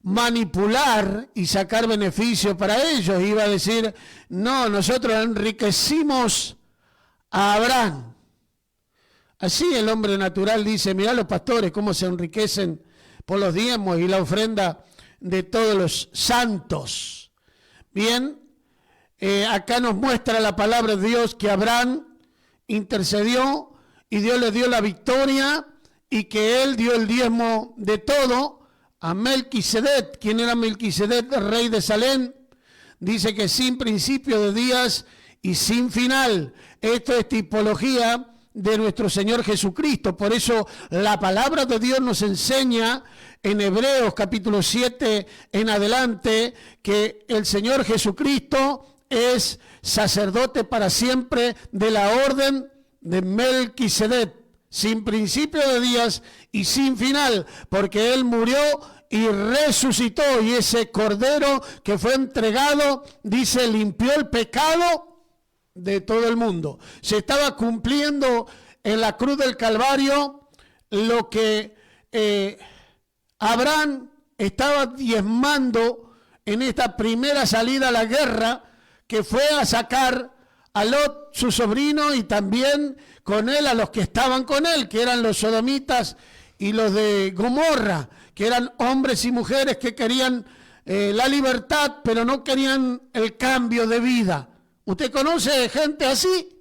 B: manipular y sacar beneficio para ellos. Iba a decir: no, nosotros enriquecimos a Abraham. Así el hombre natural dice: mirá los pastores cómo se enriquecen por los diezmos y la ofrenda de todos los santos. Bien, acá nos muestra la palabra de Dios que Abraham intercedió y Dios le dio la victoria, y que él dio el diezmo de todo a Melquisedec. ¿Quién era Melquisedec? Rey de Salem. Dice que sin principio de días y sin final. Esto es tipología de nuestro Señor Jesucristo. Por eso la palabra de Dios nos enseña en Hebreos capítulo 7 en adelante que el Señor Jesucristo es sacerdote para siempre de la orden de Melquisedec, sin principio de días y sin final, porque Él murió y resucitó, y ese cordero que fue entregado, dice, limpió el pecado de todo el mundo. Se estaba cumpliendo en la cruz del Calvario lo que Abraham estaba diezmando en esta primera salida a la guerra, que fue a sacar a Lot, su sobrino, y también con él a los que estaban con él, que eran los sodomitas y los de Gomorra, que eran hombres y mujeres que querían la libertad, pero no querían el cambio de vida. ¿Usted conoce gente así?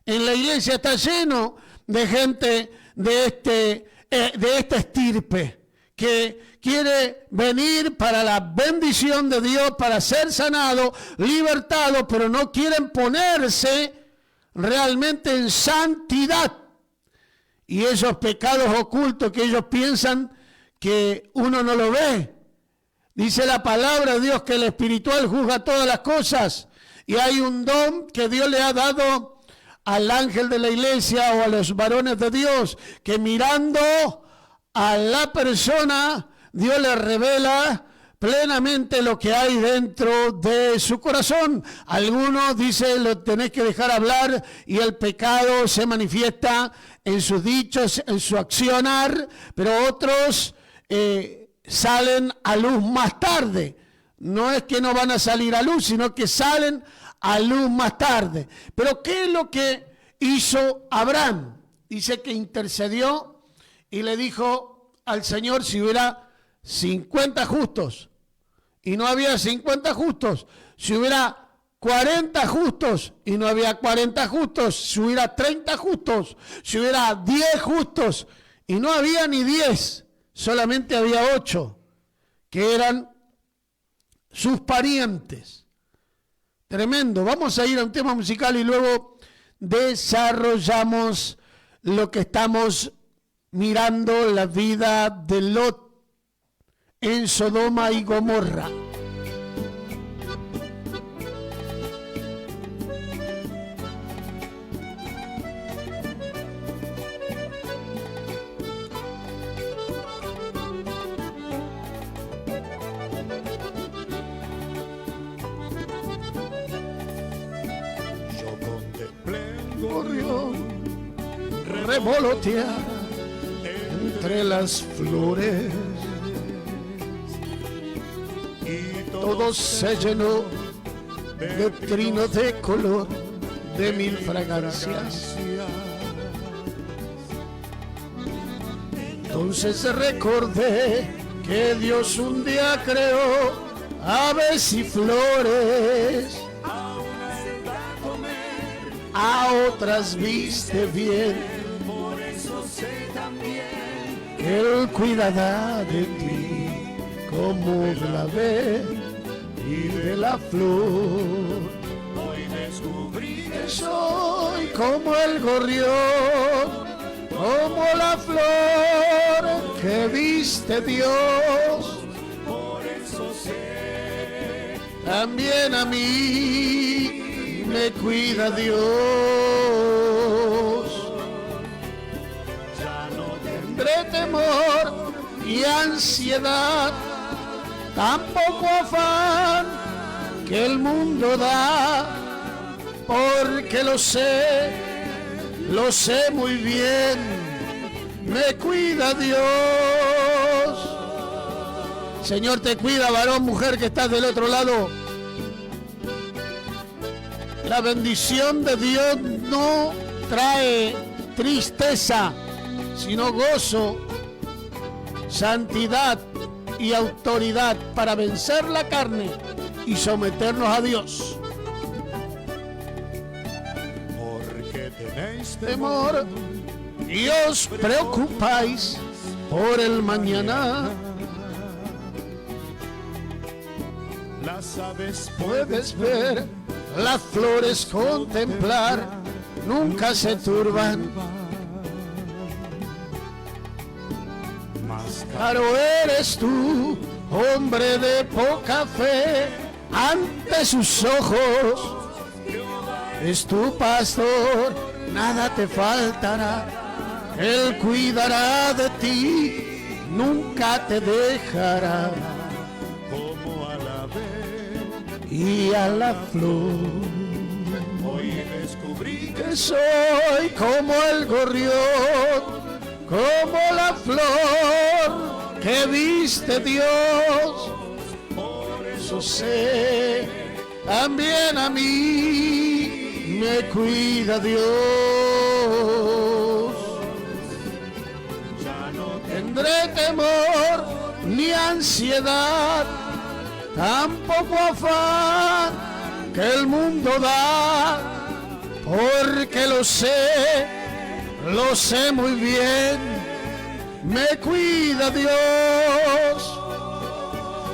B: En la iglesia está lleno de gente de esta estirpe, que quiere venir para la bendición de Dios, para ser sanado, libertado, pero no quieren ponerse realmente en santidad. Y esos pecados ocultos que ellos piensan que uno no lo ve. Dice la palabra de Dios que el espiritual juzga todas las cosas, y hay un don que Dios le ha dado al ángel de la iglesia o a los varones de Dios, que mirando a la persona, Dios le revela plenamente lo que hay dentro de su corazón. Algunos dicen lo tenés que dejar hablar y el pecado se manifiesta en sus dichos, en su accionar, pero otros salen a luz más tarde. No es que no van a salir a luz, sino que salen a luz más tarde. Pero ¿qué es lo que hizo Abraham? Dice que intercedió y le dijo al Señor si hubiera 50 justos. Y no había 50 justos. Si hubiera 40 justos y no había 40 justos. Si hubiera 30 justos. Si hubiera 10 justos y no había ni 10. Solamente había 8 que eran sus parientes. Tremendo. Vamos a ir a un tema musical y luego desarrollamos lo que estamos mirando, la vida de Lot en Sodoma y Gomorra. Revolotear entre las flores y todo se llenó de trinos de color, de mil fragancias. Entonces recordé que Dios un día creó aves y flores, a otras viste bien. Por eso sé también que Él cuidará de ti como de la ave y de la flor. Hoy descubrí que soy como el gorrión, como la flor que viste Dios. Por eso sé también a mí me cuida Dios. Ya no tendré temor y ansiedad, tampoco afán que el mundo da, porque lo sé muy bien, me cuida Dios. Señor te cuida, varón, mujer que estás del otro lado. La bendición de Dios no trae tristeza, sino gozo, santidad y autoridad para vencer la carne y someternos a Dios. Porque tenéis temor y os preocupáis por el mañana. Las aves puedes ver, las flores contemplar, nunca se turban. Más caro eres tú, hombre de poca fe, ante sus ojos es tu pastor, nada te faltará, Él cuidará de ti, nunca te dejará. Y a la flor, hoy descubrí que soy como el gorrión, como la flor que viste Dios. Por eso sé, también a mí me cuida Dios. Ya no tendré temor ni ansiedad, tampoco afán que el mundo da, porque lo sé muy bien, me cuida Dios.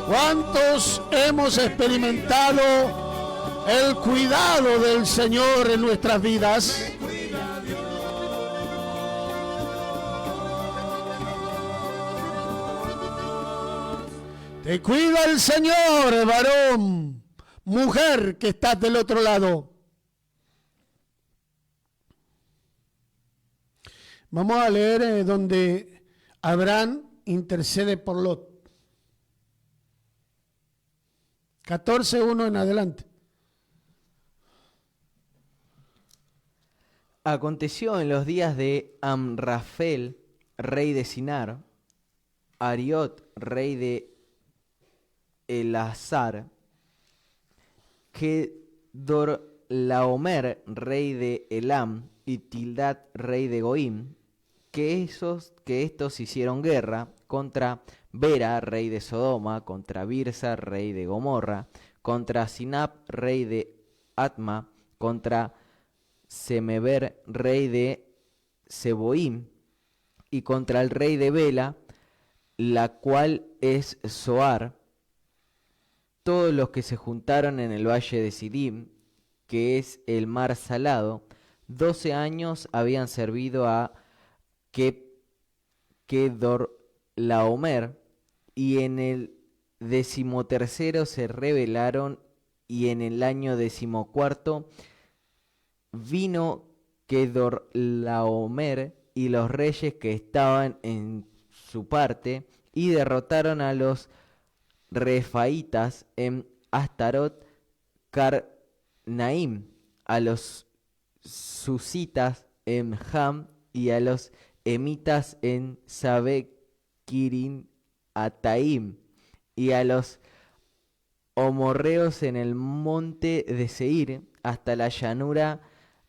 B: ¿Cuántos hemos experimentado el cuidado del Señor en nuestras vidas? Te cuida el Señor, varón, mujer que estás del otro lado. Vamos a leer donde Abraham intercede por Lot. 14:1 en adelante.
C: Aconteció en los días de Amrafel, rey de Sinar, Ariot, rey de Elazar, Kedorlaomer, rey de Elam, y Tildad, rey de Goim, que estos hicieron guerra contra Bera, rey de Sodoma, contra Birsa, rey de Gomorra, contra Sinab, rey de Atma, contra Semeber, rey de Seboim, y contra el rey de Bela, la cual es Zoar, todos los que se juntaron en el valle de Sidim, que es el mar salado, 12 años habían servido a Kedorlaomer, y en el 13º se rebelaron, y en el año 14 vino Kedorlaomer y los reyes que estaban en su parte, y derrotaron a los refaitas en Astarot Carnaim, a los susitas en Ham, y a los emitas en Sabekirin Ataim, y a los omorreos en el monte de Seir, hasta la llanura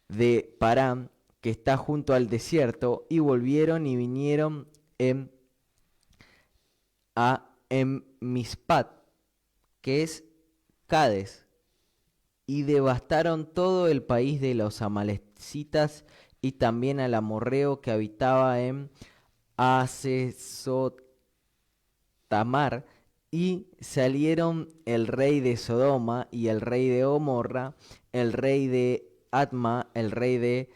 C: de Parán, que está junto al desierto, y volvieron y vinieron a Mispat, que es Cades, y devastaron todo el país de los amalecitas, y también al amorreo que habitaba en Hazezotamar, y salieron el rey de Sodoma y el rey de Gomorra, el rey de Atma, el rey de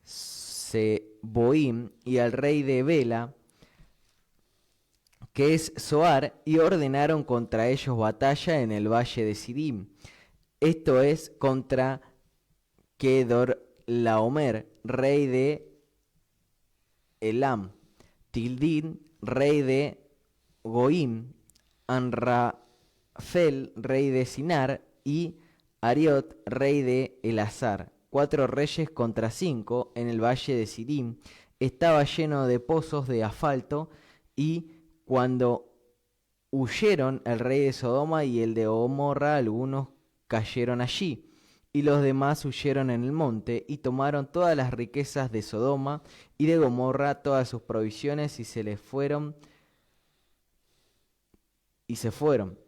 C: Seboim y el rey de Bela, que es Zoar, y ordenaron contra ellos batalla en el valle de Sidim. Esto es contra Kedorlaomer, rey de Elam, Tildín, rey de Goim, Anrafel, rey de Sinar, y Ariot, rey de Elazar. 4 reyes contra 5 en el valle de Sidim. Estaba lleno de pozos de asfalto, y cuando huyeron el rey de Sodoma y el de Gomorra, algunos cayeron allí, y los demás huyeron en el monte, y tomaron todas las riquezas de Sodoma y de Gomorra, todas sus provisiones, y se fueron.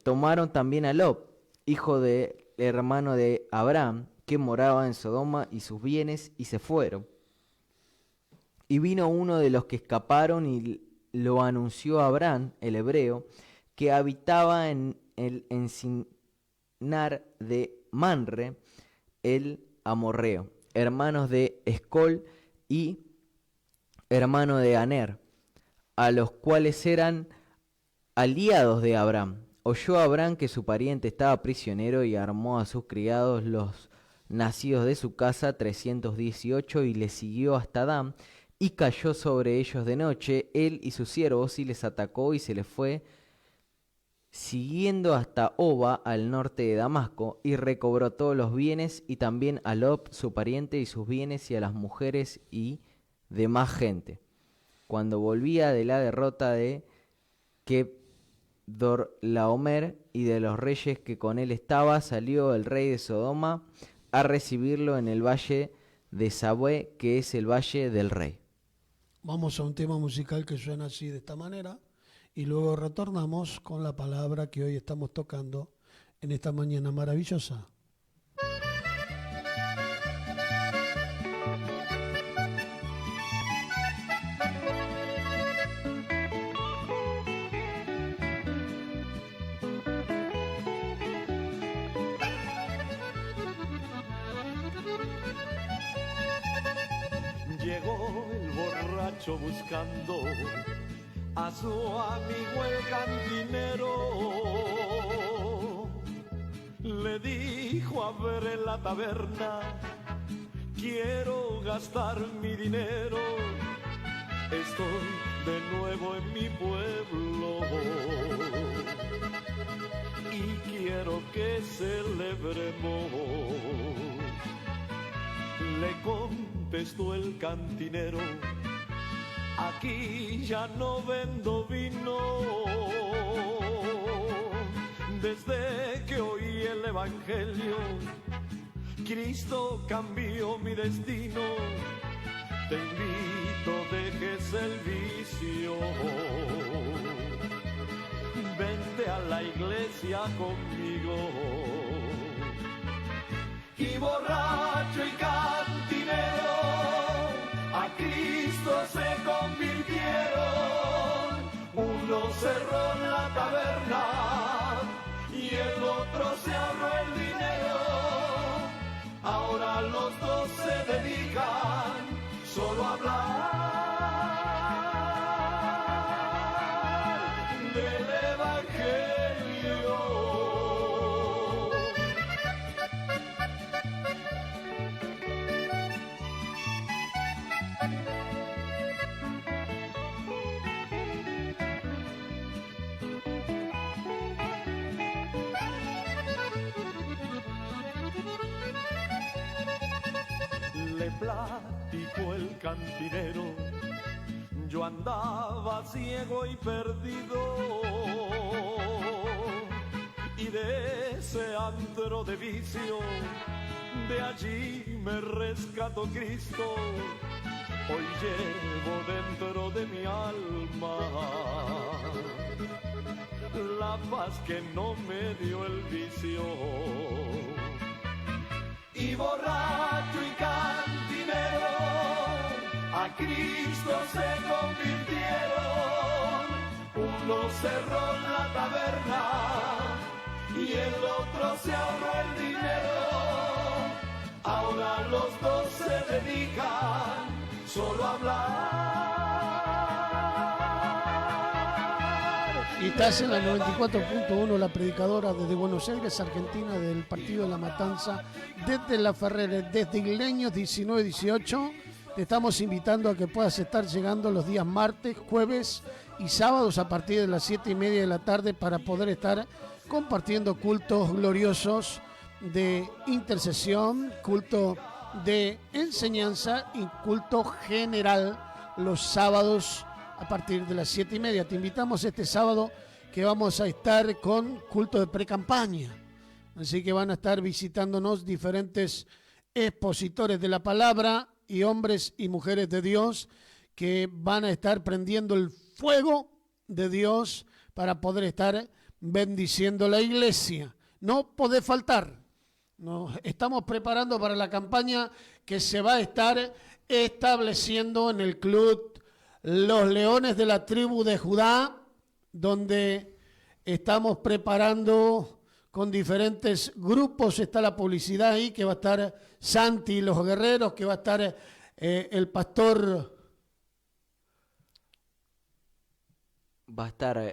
C: Tomaron también a Lot, hijo del hermano de Abraham, que moraba en Sodoma, y sus bienes, y se fueron. Y vino uno de los que escaparon y lo anunció a Abraham, el hebreo, que habitaba en el encinar de Manre, el amorreo, hermanos de Escol y hermano de Aner, a los cuales eran aliados de Abraham. Oyó Abraham que su pariente estaba prisionero, y armó a sus criados, los nacidos de su casa, 318, y les siguió hasta Dan, y cayó sobre ellos de noche, él y sus siervos, y les atacó, y se les fue, siguiendo hasta Oba, al norte de Damasco, y recobró todos los bienes, y también a Lot, su pariente, y sus bienes, y a las mujeres y demás gente. Cuando volvía de la derrota de Kedorlaomer y de los reyes que con él estaba, salió el rey de Sodoma a recibirlo en el valle de Sabué, que es el valle del rey.
B: Vamos a un tema musical que suena así, de esta manera, y luego retornamos con la palabra que hoy estamos tocando en esta mañana maravillosa.
D: Llegó el borracho buscando a su amigo el cantinero. Le dijo: a ver, en la taberna quiero gastar mi dinero. Estoy de nuevo en mi pueblo. y quiero que celebremos. Le contestó el cantinero, aquí ya no vendo vino. Desde que oí el evangelio, Cristo cambió mi destino. Te invito, dejes el vicio. Vente a la iglesia conmigo. Y borracho y cantinero a Cristo se convirtieron. Uno cerró la taberna y el otro se ahorró el dinero. Ahora los dos se dedican solo a hablar del evangelio. Le platicó el cantinero, yo andaba ciego y perdido, y de ese antro de vicio, de allí me rescató Cristo. Hoy llevo dentro de mi alma la paz que no me dio el vicio. Y borracho y cantinero a Cristo se convirtieron. Uno cerró la taberna y el otro se ahorró el dinero. Ahora los dos se dedican solo a hablar.
B: Y estás en la 94.1, la predicadora desde Buenos Aires, Argentina, del Partido de la Matanza, desde La Ferrere, desde Isleños 1918. Te estamos invitando a que puedas estar llegando los días martes, jueves y sábados a partir de las 7:30 de la tarde para poder estar compartiendo cultos gloriosos de intercesión, culto de enseñanza y culto general los sábados a partir de las 7:30. Te invitamos este sábado que vamos a estar con culto de pre-campaña. Así que van a estar visitándonos diferentes expositores de la palabra y hombres y mujeres de Dios que van a estar prendiendo el fuego de Dios para poder estar bendiciendo la iglesia. No podés faltar. Nos estamos preparando para la campaña que se va a estar estableciendo en el club Los Leones de la Tribu de Judá, donde estamos preparando con diferentes grupos. Está la publicidad ahí, que va a estar Santi y los Guerreros, que va a estar el pastor.
C: Va a estar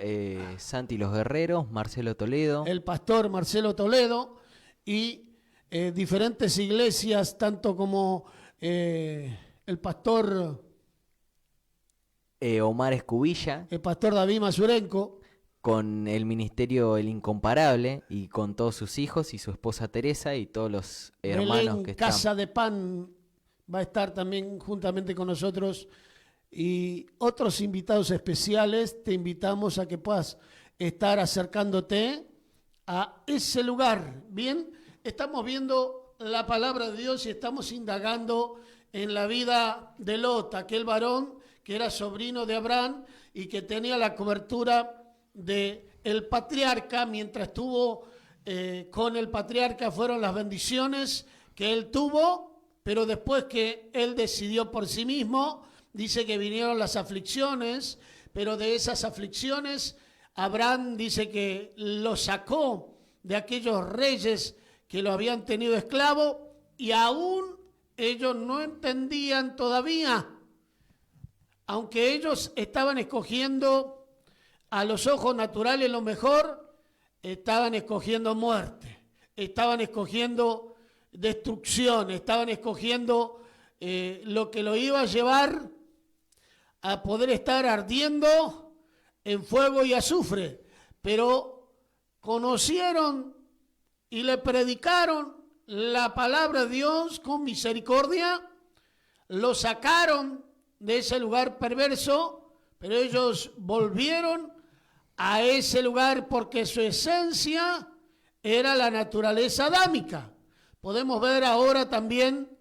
C: Santi y los Guerreros, Marcelo Toledo.
B: El pastor Marcelo Toledo y diferentes iglesias, tanto como el pastor
C: Omar Escubilla.
B: El pastor David Mazurenco.
C: Con el ministerio El Incomparable y con todos sus hijos y su esposa Teresa y todos los hermanos
B: Belén
C: que están.
B: Casa de Pan va a estar también juntamente con nosotros y otros invitados especiales. Te invitamos a que puedas estar acercándote a ese lugar. Bien, estamos viendo la palabra de Dios y estamos indagando en la vida de Lot, aquel varón que era sobrino de Abraham y que tenía la cobertura de el patriarca. Mientras estuvo con el patriarca fueron las bendiciones que él tuvo, pero después que él decidió por sí mismo, dice que vinieron las aflicciones, pero de esas aflicciones Abraham dice que lo sacó de aquellos reyes que lo habían tenido esclavo y aún ellos no entendían todavía, aunque ellos estaban escogiendo a los ojos naturales lo mejor, estaban escogiendo muerte, estaban escogiendo destrucción, estaban escogiendo lo que lo iba a llevar a poder estar ardiendo en fuego y azufre. Pero conocieron y le predicaron la palabra de Dios con misericordia, lo sacaron de ese lugar perverso, pero ellos volvieron a ese lugar porque su esencia era la naturaleza adámica. Podemos ver ahora también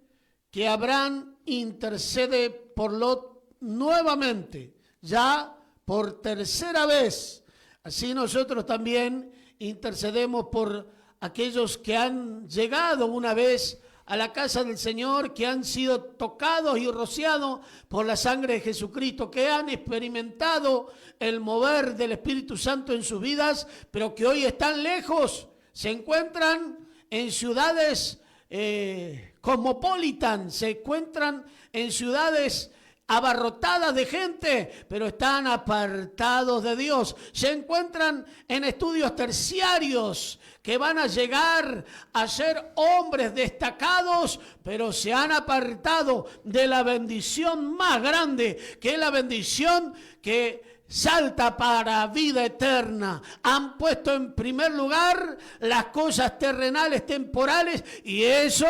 B: que Abraham intercede por Lot nuevamente, ya por tercera vez. Así nosotros también intercedemos por aquellos que han llegado una vez a la casa del Señor, que han sido tocados y rociados por la sangre de Jesucristo, que han experimentado el mover del Espíritu Santo en sus vidas, pero que hoy están lejos, se encuentran en ciudades cosmopolitan, se encuentran en ciudades abarrotadas de gente, pero están apartados de Dios. Se encuentran en estudios terciarios que van a llegar a ser hombres destacados, pero se han apartado de la bendición más grande, que es la bendición que salta para vida eterna. Han puesto en primer lugar las cosas terrenales, temporales, y eso,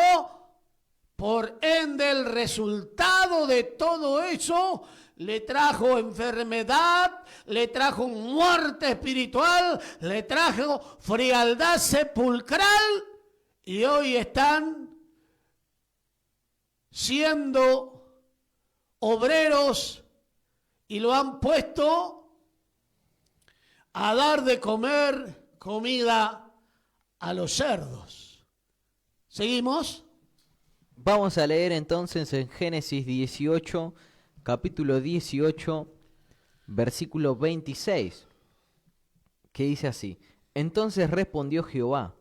B: por ende, el resultado de todo eso le trajo enfermedad, le trajo muerte espiritual, le trajo frialdad sepulcral, y hoy están siendo obreros y lo han puesto a dar de comer comida a los cerdos. ¿Seguimos?
C: Vamos a leer entonces en Génesis 18, capítulo 18, versículo 26, que dice así: Entonces respondió Jehová: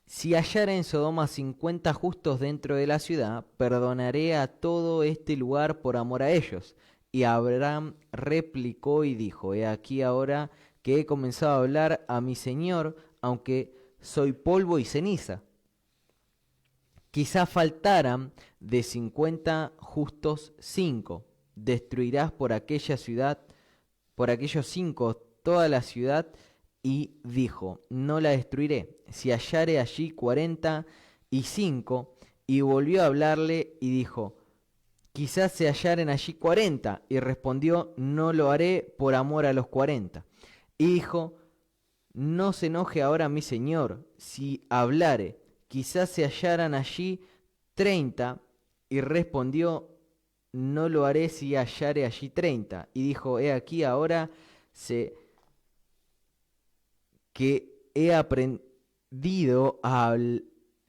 C: Si hallara en Sodoma 50 justos dentro de la ciudad, perdonaré a todo este lugar por amor a ellos. Y Abraham replicó y dijo: He aquí ahora que he comenzado a hablar a mi Señor, aunque soy polvo y ceniza. Quizá faltaran de 50 justos 5. Destruirás por aquella ciudad, por aquellos 5, toda la ciudad. Y dijo: No la destruiré, si hallare allí 45. Y volvió a hablarle y dijo: Quizás se hallaren allí 40. Y respondió: No lo haré por amor a los 40. Y dijo: No se enoje ahora mi señor, si hablare. Quizás se hallaran allí 30. Y respondió: No lo haré si hallare allí 30. Y dijo: He aquí ahora que he aprendido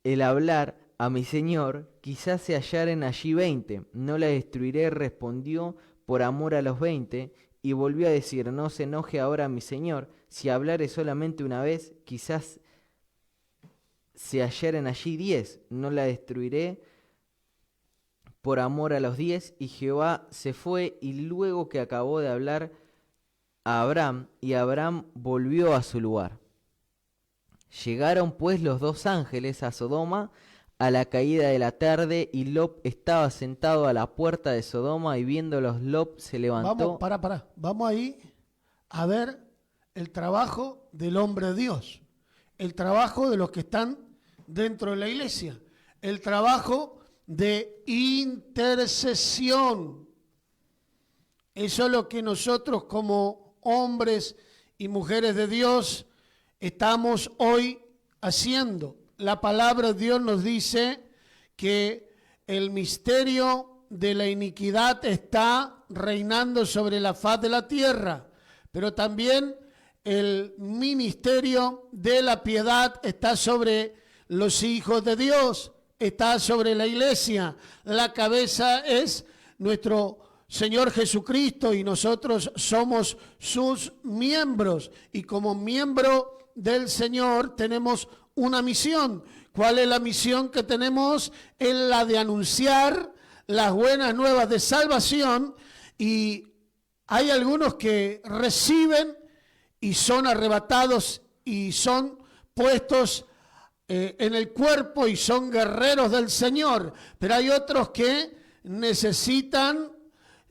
C: el hablar a mi señor, quizás se hallaren allí 20. No la destruiré, respondió, por amor a los 20. Y volvió a decir: No se enoje ahora mi señor, si hablare solamente una vez, quizás se hallaren allí 10. No la destruiré, por amor a los 10. Y Jehová se fue, y luego que acabó de hablar a Abraham, y Abraham volvió a su lugar. Llegaron pues los dos ángeles a Sodoma a la caída de la tarde, y Lot estaba sentado a la puerta de Sodoma, y viéndolos Lot se levantó.
B: Vamos ahí a ver el trabajo del hombre de Dios, el trabajo de los que están dentro de la iglesia, el trabajo de intercesión. Eso es lo que nosotros como hombres y mujeres de Dios estamos hoy haciendo. La palabra de Dios nos dice que el misterio de la iniquidad está reinando sobre la faz de la tierra, pero también el ministerio de la piedad está sobre los hijos de Dios, está sobre la iglesia. La cabeza es nuestro Señor Jesucristo y nosotros somos sus miembros, y como miembro del Señor tenemos una misión. ¿Cuál es la misión que tenemos? Es la de anunciar las buenas nuevas de salvación, y hay algunos que reciben y son arrebatados y son puestos en el cuerpo y son guerreros del Señor, pero hay otros que necesitan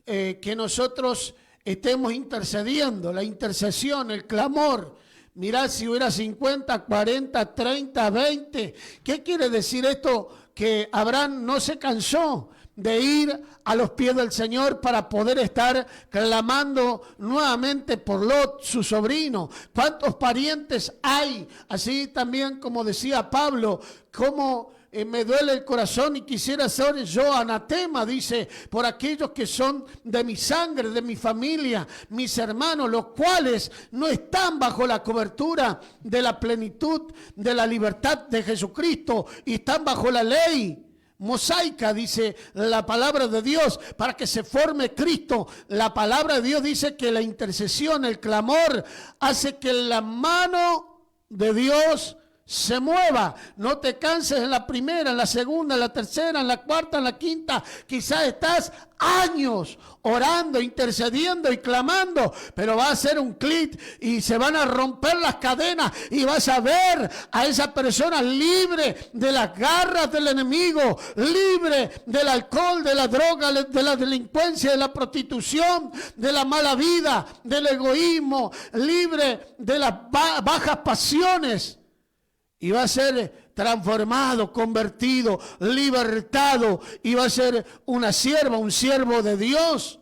B: que nosotros estemos intercediendo. La intercesión, el clamor, Mirá si hubiera 50, 40, 30, 20. ¿Qué quiere decir esto? Que Abraham no se cansó de ir a los pies del Señor para poder estar clamando nuevamente por Lot, su sobrino. ¿Cuántos parientes hay? Así también como decía Pablo, como me duele el corazón y quisiera ser yo anatema, dice, por aquellos que son de mi sangre, de mi familia, mis hermanos, los cuales no están bajo la cobertura de la plenitud de la libertad de Jesucristo y están bajo la ley mosaica, dice la palabra de Dios, para que se forme Cristo. La palabra de Dios dice que la intercesión, el clamor, hace que la mano de Dios se mueva. No te canses en la primera, en la segunda, en la tercera, en la cuarta, en la quinta. Quizás estás años orando, intercediendo y clamando, pero va a ser un clic y se van a romper las cadenas y vas a ver a esa persona libre de las garras del enemigo, libre del alcohol, de la droga, de la delincuencia, de la prostitución, de la mala vida, del egoísmo, libre de las bajas pasiones. Y va a ser transformado, convertido, libertado. Y va a ser una sierva, un siervo de Dios.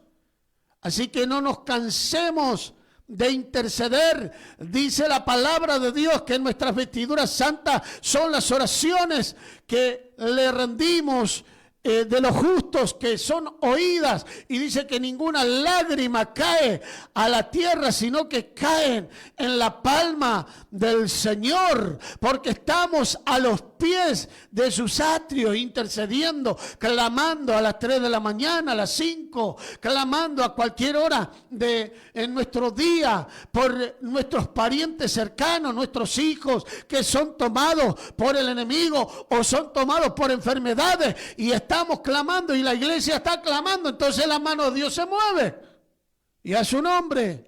B: Así que no nos cansemos de interceder. Dice la palabra de Dios que nuestras vestiduras santas son las oraciones que le rendimos de los justos, que son oídas, y dice que ninguna lágrima cae a la tierra, sino que caen en la palma del Señor, porque estamos a los pies de sus atrios, intercediendo, clamando a las 3 de la mañana, a las 5, clamando a cualquier hora en nuestro día, por nuestros parientes cercanos, nuestros hijos que son tomados por el enemigo o son tomados por enfermedades, y estamos clamando y la iglesia está clamando, entonces la mano de Dios se mueve, y a su nombre,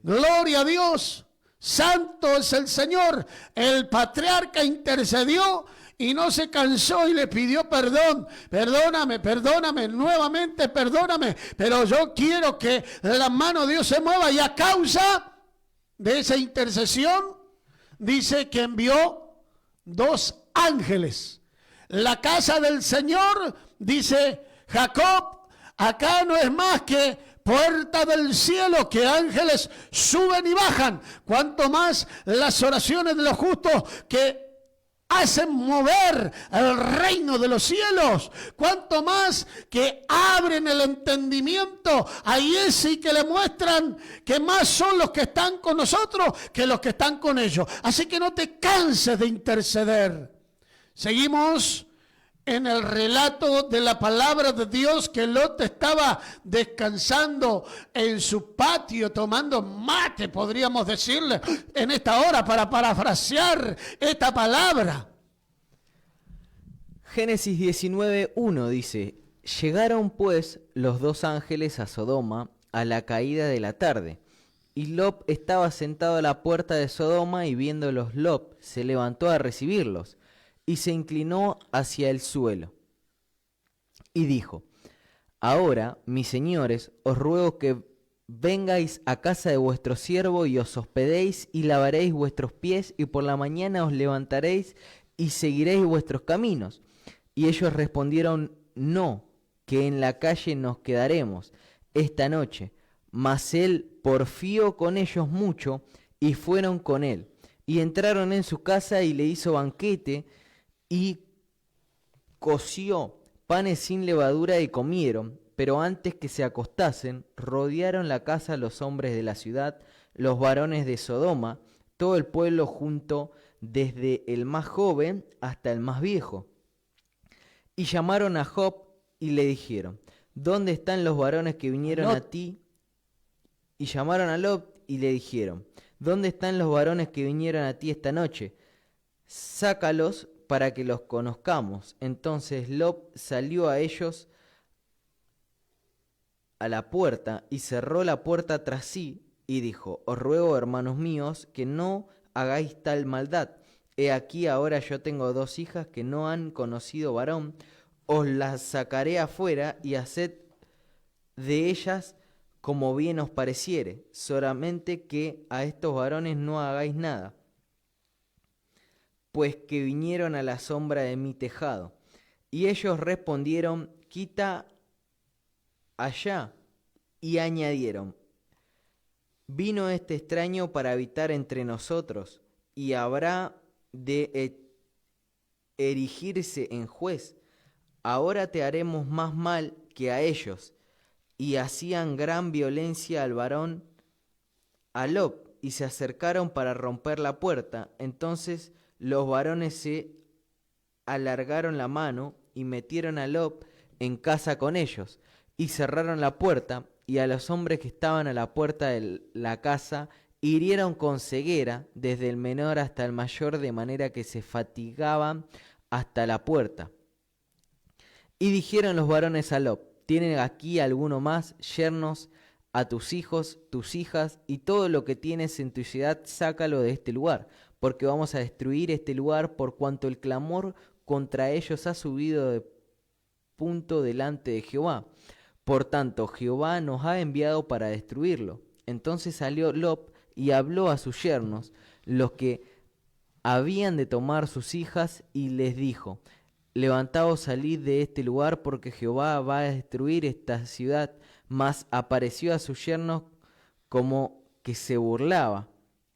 B: gloria a Dios. Santo es el Señor. El patriarca intercedió y no se cansó y le pidió perdón. Perdóname, perdóname, nuevamente perdóname, pero yo quiero que la mano de Dios se mueva. Y a causa de esa intercesión, dice que envió 2 ángeles. La casa del Señor, dice Jacob, acá no es más que puerta del cielo, que ángeles suben y bajan. Cuanto más las oraciones de los justos que hacen mover el reino de los cielos, cuanto más que abren el entendimiento, ahí es sí que le muestran que más son los que están con nosotros que los que están con ellos. Así que no te canses de interceder. Seguimos en el relato de la palabra de Dios, que Lot estaba descansando en su patio, tomando mate, podríamos decirle, en esta hora, para parafrasear esta palabra.
C: Génesis 19:1 dice: llegaron pues los 2 ángeles a Sodoma a la caída de la tarde, y Lot estaba sentado a la puerta de Sodoma, y viéndolos Lot se levantó a recibirlos, y se inclinó hacia el suelo, y dijo: ahora, mis señores, os ruego que vengáis a casa de vuestro siervo, y os hospedéis, y lavaréis vuestros pies, y por la mañana os levantaréis, y seguiréis vuestros caminos. Y ellos respondieron: no, que en la calle nos quedaremos esta noche. Mas él porfió con ellos mucho, y fueron con él, y entraron en su casa, y le hizo banquete, y coció panes sin levadura y comieron. Pero antes que se acostasen, rodearon la casa los hombres de la ciudad, los varones de Sodoma, todo el pueblo junto, desde el más joven hasta el más viejo. Y llamaron a Job y le dijeron: ¿dónde están los varones que vinieron a ti? Y llamaron a Lot y le dijeron: ¿dónde están los varones que vinieron a ti esta noche? Sácalos para que los conozcamos. Entonces Lot salió a ellos a la puerta y cerró la puerta tras sí y dijo: os ruego, hermanos míos, que no hagáis tal maldad. He aquí ahora yo tengo 2 hijas que no han conocido varón. Os las sacaré afuera y haced de ellas como bien os pareciere, solamente que a estos varones no hagáis nada, pues que vinieron a la sombra de mi tejado. Y ellos respondieron, quita allá. Y añadieron, vino este extraño para habitar entre nosotros, y habrá de erigirse en juez. Ahora te haremos más mal que a ellos. Y hacían gran violencia al varón a Lob, y se acercaron para romper la puerta. Entonces los varones se alargaron la mano y metieron a Lob en casa con ellos, y cerraron la puerta, y a los hombres que estaban a la puerta de la casa hirieron con ceguera, desde el menor hasta el mayor, de manera que se fatigaban hasta la puerta. Y dijeron los varones a Lob, ¿tienen aquí alguno más, yernos, a tus hijos, tus hijas, y todo lo que tienes en tu ciudad, sácalo de este lugar, porque vamos a destruir este lugar, por cuanto el clamor contra ellos ha subido de punto delante de Jehová. Por tanto, Jehová nos ha enviado para destruirlo. Entonces salió Lob y habló a sus yernos, los que habían de tomar sus hijas, y les dijo, levantaos, salid de este lugar, porque Jehová va a destruir esta ciudad. Mas apareció a sus yernos como que se burlaba.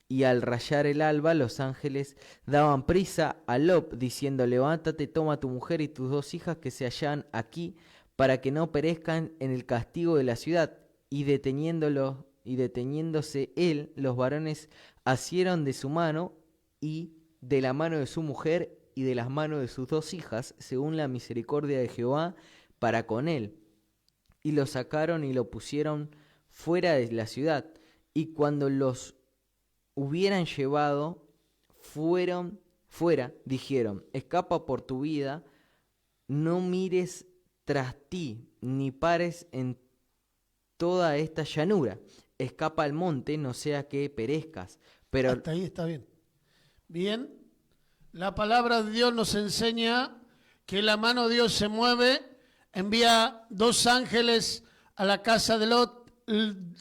C: Y al rayar el alba, los ángeles daban prisa a Lob, diciendo, levántate, toma tu mujer y tus 2 hijas que se hallan aquí, para que no perezcan en el castigo de la ciudad. Y deteniéndose él, los varones asieron de su mano y de la mano de su mujer y de las manos de sus 2 hijas, según la misericordia de Jehová para con él. Y lo sacaron y lo pusieron fuera de la ciudad. Y cuando los hubieran llevado fuera, dijeron, escapa por tu vida, no mires tras ti, ni pares en toda esta llanura. Escapa al monte, no sea que perezcas. Pero
B: hasta ahí está bien. Bien, la palabra de Dios nos enseña que la mano de Dios se mueve, envía 2 ángeles a la casa de Lot.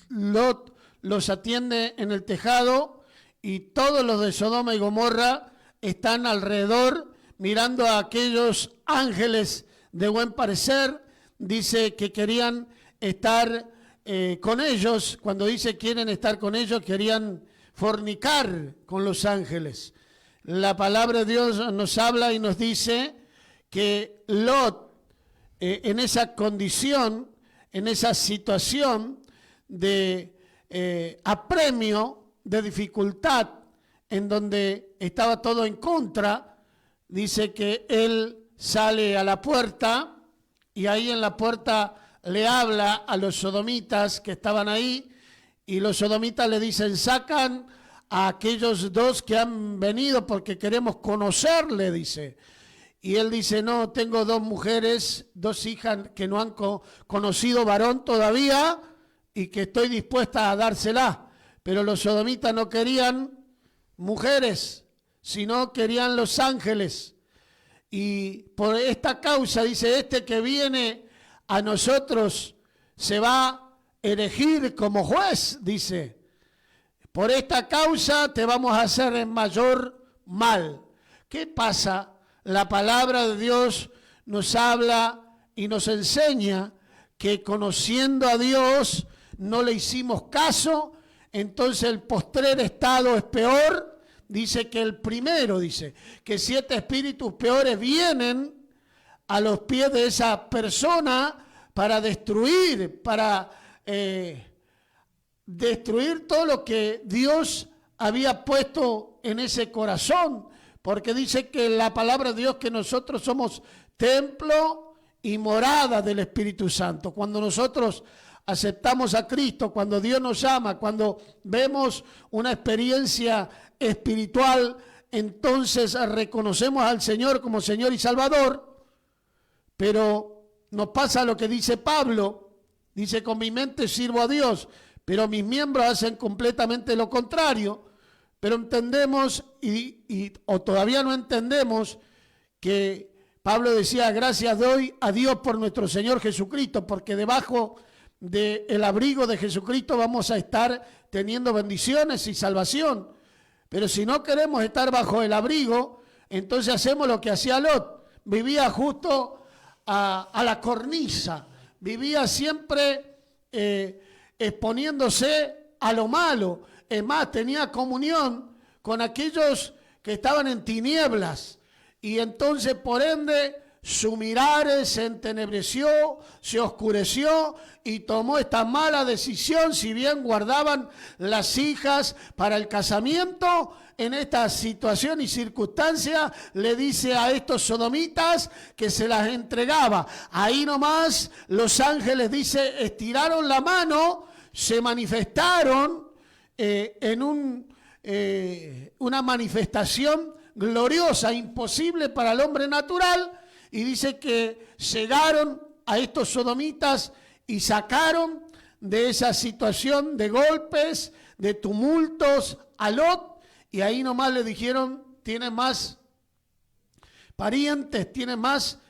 B: Lot los atiende en el tejado, y todos los de Sodoma y Gomorra están alrededor mirando a aquellos ángeles de buen parecer. Dice que querían estar con ellos. Cuando dice quieren estar con ellos, querían fornicar con los ángeles. La palabra de Dios nos habla y nos dice que Lot, en esa condición, en esa situación de apremio, de dificultad, en donde estaba todo en contra, dice que él sale a la puerta, y ahí en la puerta le habla a los sodomitas que estaban ahí, y los sodomitas le dicen, sacan a aquellos 2 que han venido porque queremos conocerle, dice. Y él dice, no, tengo 2 mujeres, 2 hijas que no han conocido varón todavía, y que estoy dispuesta a dársela. Pero los sodomitas no querían mujeres, sino querían los ángeles. Y por esta causa, dice, este que viene a nosotros se va a erigir como juez, dice. Por esta causa te vamos a hacer en mayor mal. ¿Qué pasa? La palabra de Dios nos habla y nos enseña que conociendo a Dios no le hicimos caso, entonces el postrer estado es peor. Dice que el primero, dice que 7 espíritus peores vienen a los pies de esa persona para destruir, destruir todo lo que Dios había puesto en ese corazón, porque dice que la palabra de Dios que nosotros somos templo y morada del Espíritu Santo. Cuando nosotros aceptamos a Cristo, cuando Dios nos ama, cuando vemos una experiencia espiritual, entonces reconocemos al Señor como Señor y Salvador. Pero nos pasa lo que dice Pablo, dice, con mi mente sirvo a Dios, pero mis miembros hacen completamente lo contrario. Pero entendemos o todavía no entendemos que Pablo decía, gracias doy a Dios por nuestro Señor Jesucristo, porque debajo del abrigo de Jesucristo vamos a estar teniendo bendiciones y salvación. Pero si no queremos estar bajo el abrigo, entonces hacemos lo que hacía Lot. Vivía justo a la cornisa, vivía siempre exponiéndose a lo malo. Es más, tenía comunión con aquellos que estaban en tinieblas. Y entonces, por ende, su mirar se entenebreció, se oscureció y tomó esta mala decisión. Si bien guardaban las hijas para el casamiento, en esta situación y circunstancia le dice a estos sodomitas que se las entregaba. Ahí nomás los ángeles, dice, estiraron la mano, se manifestaron en una manifestación gloriosa, imposible para el hombre natural, y dice que cegaron a estos sodomitas y sacaron de esa situación de golpes, de tumultos a Lot, y ahí nomás le dijeron, tiene más parientes, tiene más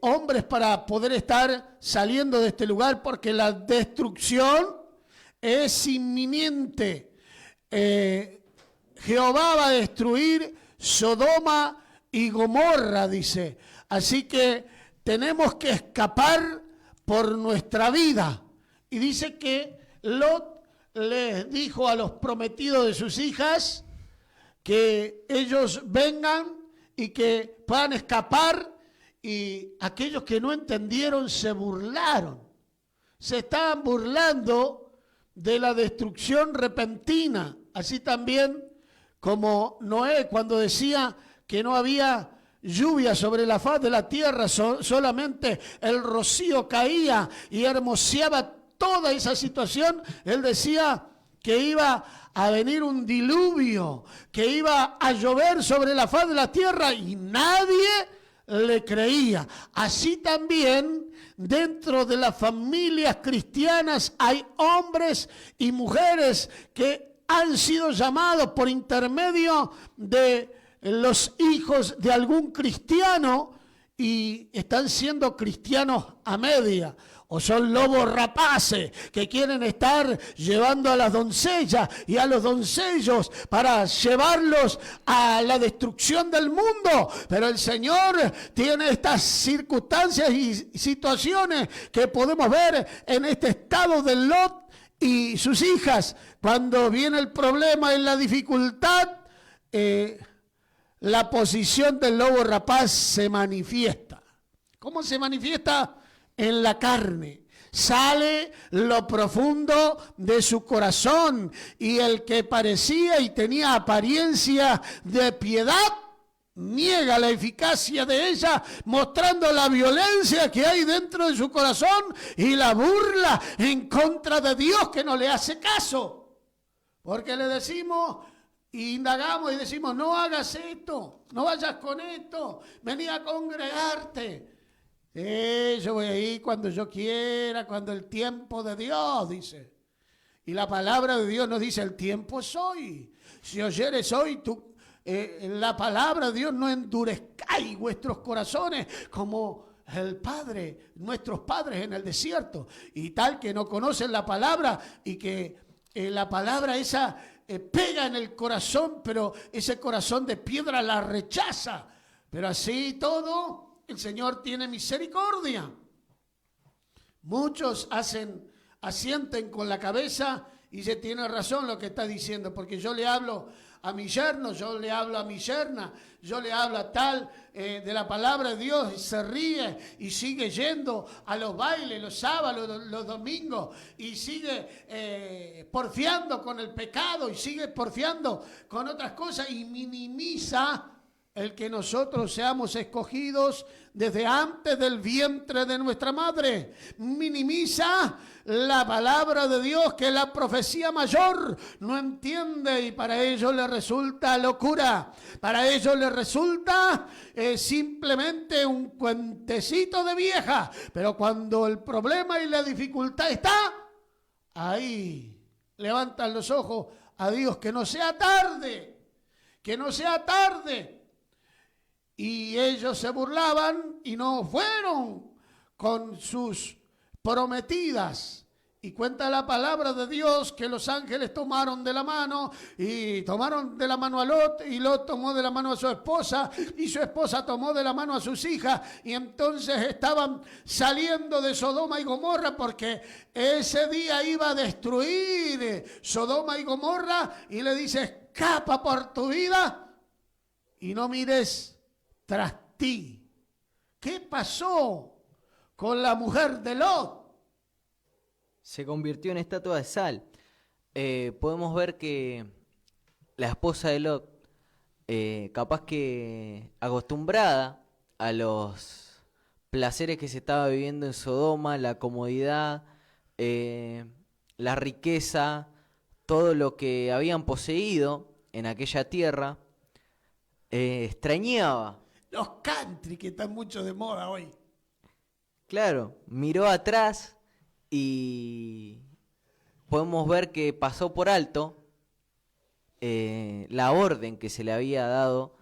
B: hombres para poder estar saliendo de este lugar, porque la destrucción es inminente. Jehová va a destruir Sodoma y Gomorra, dice. Así que tenemos que escapar por nuestra vida. Y dice que Lot les dijo a los prometidos de sus hijas que ellos vengan y que puedan escapar, y aquellos que no entendieron se burlaron. Se estaban burlando de la destrucción repentina, así también como Noé cuando decía que no había lluvia sobre la faz de la tierra, solamente el rocío caía y hermoseaba toda esa situación. Él decía que iba a venir un diluvio, que iba a llover sobre la faz de la tierra, y nadie le creía. Así también dentro de las familias cristianas hay hombres y mujeres que han sido llamados por intermedio de los hijos de algún cristiano y están siendo cristianos a media, o son lobos rapaces que quieren estar llevando a las doncellas y a los doncellos para llevarlos a la destrucción del mundo. Pero el Señor tiene estas circunstancias y situaciones que podemos ver en este estado de Lot y sus hijas. Cuando viene el problema y la dificultad, la posición del lobo rapaz se manifiesta. ¿Cómo se manifiesta? En la carne. Sale lo profundo de su corazón, y el que parecía y tenía apariencia de piedad niega la eficacia de ella, mostrando la violencia que hay dentro de su corazón y la burla en contra de Dios, que no le hace caso. Porque le decimos, indagamos y decimos, no hagas esto, no vayas con esto, vení a congregarte. Yo voy a ir cuando yo quiera, cuando el tiempo de Dios, dice. Y la palabra de Dios nos dice, el tiempo es hoy. Si oyeres hoy, la palabra de Dios, no endurezcáis vuestros corazones como el Padre, nuestros padres en el desierto, y tal que no conocen la palabra, y que la palabra esa pega en el corazón, pero ese corazón de piedra la rechaza. Pero así todo, el Señor tiene misericordia. Muchos asienten con la cabeza y se tiene razón lo que está diciendo, porque yo le hablo a mi yerno, yo le hablo a mi yerna, yo le hablo a tal de la palabra de Dios, y se ríe y sigue yendo a los bailes, los sábados, los domingos, y sigue porfiando con el pecado, y sigue porfiando con otras cosas, y minimiza el que nosotros seamos escogidos desde antes del vientre de nuestra madre. Minimiza la palabra de Dios, que es la profecía mayor. No entiende, y para ellos le resulta locura. Para ellos le resulta simplemente un cuentecito de vieja. Pero cuando el problema y la dificultad está, ahí levantan los ojos a Dios. Que no sea tarde, que no sea tarde. Y ellos se burlaban y no fueron con sus prometidas. Y cuenta la palabra de Dios que los ángeles tomaron de la mano y tomaron de la mano a Lot, y Lot tomó de la mano a su esposa y su esposa tomó de la mano a sus hijas, y entonces estaban saliendo de Sodoma y Gomorra porque ese día iba a destruir Sodoma y Gomorra, y le dice: escapa por tu vida y no mires tras ti. ¿Qué pasó con la mujer de Lot?
C: Se convirtió en estatua de sal. Podemos ver que la esposa de Lot, capaz que acostumbrada a los placeres que se estaba viviendo en Sodoma, la comodidad, la riqueza, todo lo que habían poseído en aquella tierra, extrañaba.
B: Los country, que están mucho de moda hoy.
C: Claro, miró atrás y podemos ver que pasó por alto la orden que se le había dado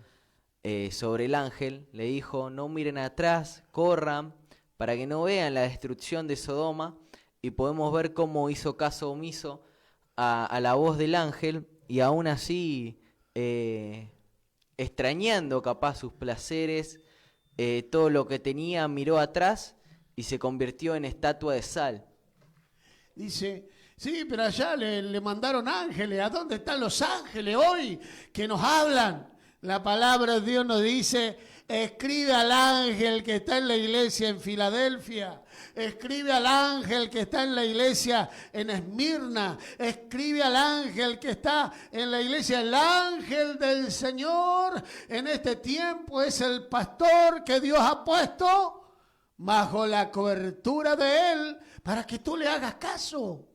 C: sobre el ángel. Le dijo: no miren atrás, corran, para que no vean la destrucción de Sodoma. Y podemos ver cómo hizo caso omiso a la voz del ángel, y aún así, extrañando capaz sus placeres, todo lo que tenía, miró atrás y se convirtió en estatua de sal.
B: Dice: sí, pero allá le mandaron ángeles. ¿A dónde están los ángeles hoy que nos hablan? La palabra de Dios nos dice: escribe al ángel que está en la iglesia en Filadelfia, escribe al ángel que está en la iglesia en Esmirna, escribe al ángel que está en la iglesia. El ángel del Señor en este tiempo es el pastor que Dios ha puesto bajo la cobertura de Él para que tú le hagas caso.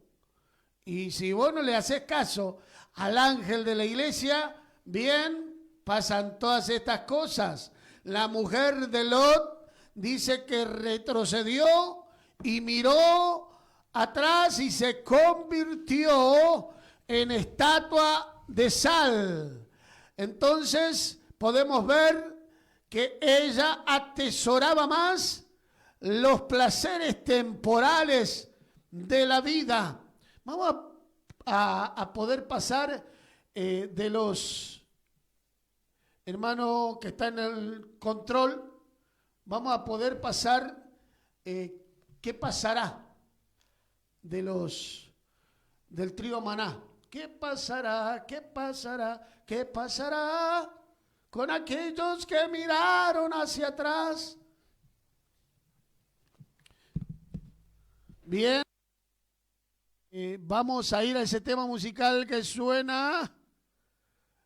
B: Y si vos no le haces caso al ángel de la iglesia, bien, pasan todas estas cosas. La mujer de Lot dice que retrocedió y miró atrás y se convirtió en estatua de sal. Entonces podemos ver que ella atesoraba más los placeres temporales de la vida. Vamos a poder pasar de los hermanos que están en el control. Vamos a poder pasar qué pasará de los del trío Maná. ¿Qué pasará? ¿Qué pasará? ¿Qué pasará con aquellos que miraron hacia atrás? Bien, vamos a ir a ese tema musical que suena.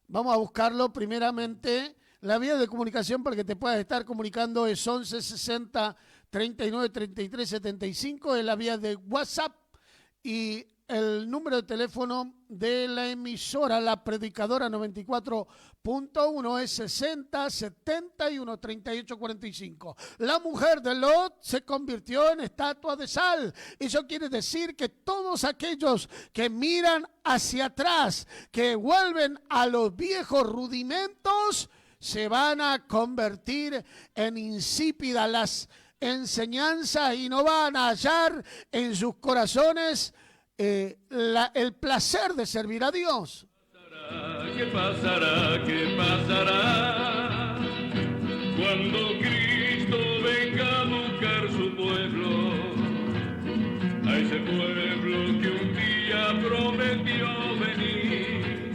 B: Vamos a buscarlo primeramente. La vía de comunicación para que te puedas estar comunicando es 11 60 39 33 75. Es la vía de WhatsApp. Y el número de teléfono de la emisora La Predicadora 94.1 es 60 71 38 45. La mujer de Lot se convirtió en estatua de sal. Eso quiere decir que todos aquellos que miran hacia atrás, que vuelven a los viejos rudimentos, se van a convertir en insípidas las enseñanzas y no van a hallar en sus corazones el placer de servir a Dios.
D: ¿Qué pasará? ¿Qué pasará? Cuando Cristo venga a buscar su pueblo, a ese pueblo que un día prometió venir,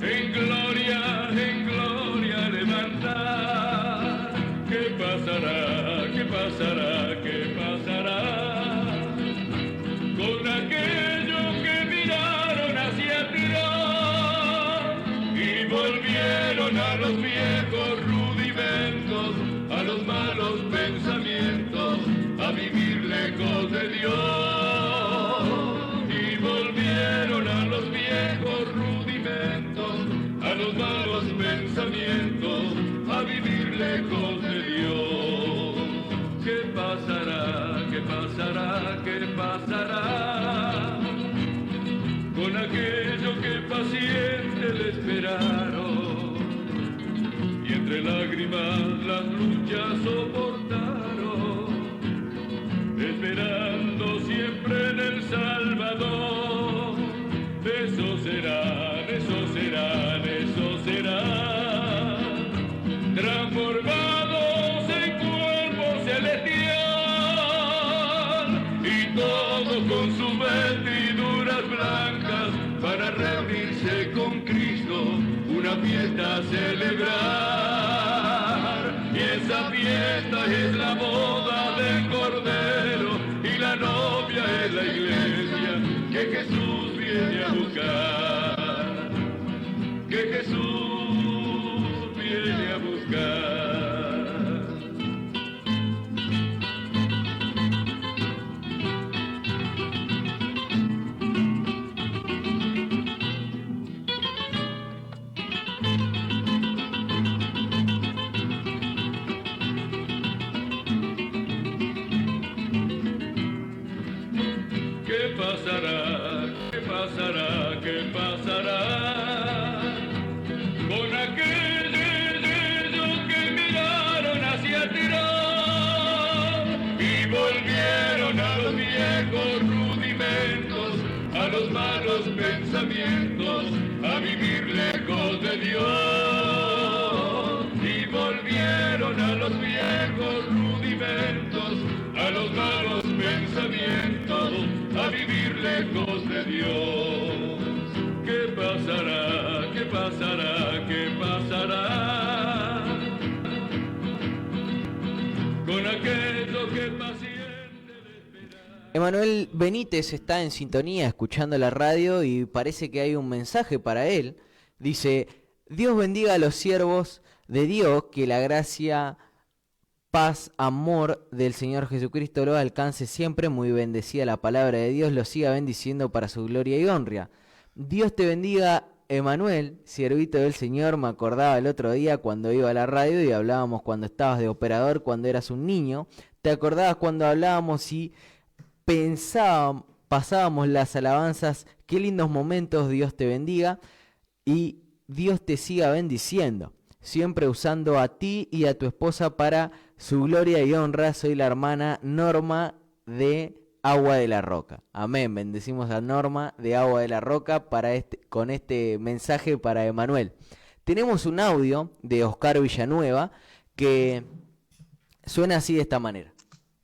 D: en gloria levantar. ¿Qué pasará? ¿Qué pasará? ¿Qué pasará? Con aquellos que miraron hacia atrás y volvieron a los viejos rudimentos, a los malos pensamientos, a vivir lejos de Dios. Y volvieron a los viejos rudimentos, a los malos pensamientos, a vivir lejos de Dios. ¿Qué pasará? ¿Qué pasará? ¿Qué pasará con aquellos que pacientes le esperaron y entre lágrimas las luchas soportaron, esperando siempre en el Salvador?
F: transformado. Esos serán, esos serán, esos serán, transformados en cuerpo celestial, y todos con sus vestiduras blancas para reunirse con Cristo, una fiesta a celebrar. Y esa fiesta es la boda del Cordero, y la novia es la iglesia que Jesús viene a buscar, que Jesús viene a buscar. ¿Qué pasará? ¿Qué pasará? ¿Qué pasará con aquellos que miraron hacia atrás y volvieron a los viejos rudimentos, a los malos pensamientos, a vivir lejos de Dios? Y volvieron a los viejos rudimentos, a los malos pensamientos, a vivir lejos de Dios. ¿Qué pasará? ¿Qué pasará? ¿Qué pasará con aquello que paciente le espera?
C: Emanuel Benítez está en sintonía escuchando la radio y parece que hay un mensaje para él. Dice: Dios bendiga a los siervos de Dios, que la gracia, paz, amor del Señor Jesucristo lo alcance siempre. Muy bendecida la palabra de Dios, lo siga bendiciendo para su gloria y honra. Dios te bendiga, Emanuel, siervito del Señor. Me acordaba el otro día cuando iba a la radio y hablábamos cuando estabas de operador, cuando eras un niño. ¿Te acordabas cuando hablábamos y pensábamos, pasábamos las alabanzas? Qué lindos momentos. Dios te bendiga y Dios te siga bendiciendo, siempre usando a ti y a tu esposa para su gloria y honra. Soy la hermana Norma de Agua de la Roca. Amén. Bendecimos a Norma de Agua de la Roca con este mensaje para Emanuel. Tenemos un audio de Oscar Villanueva que suena así, de esta manera.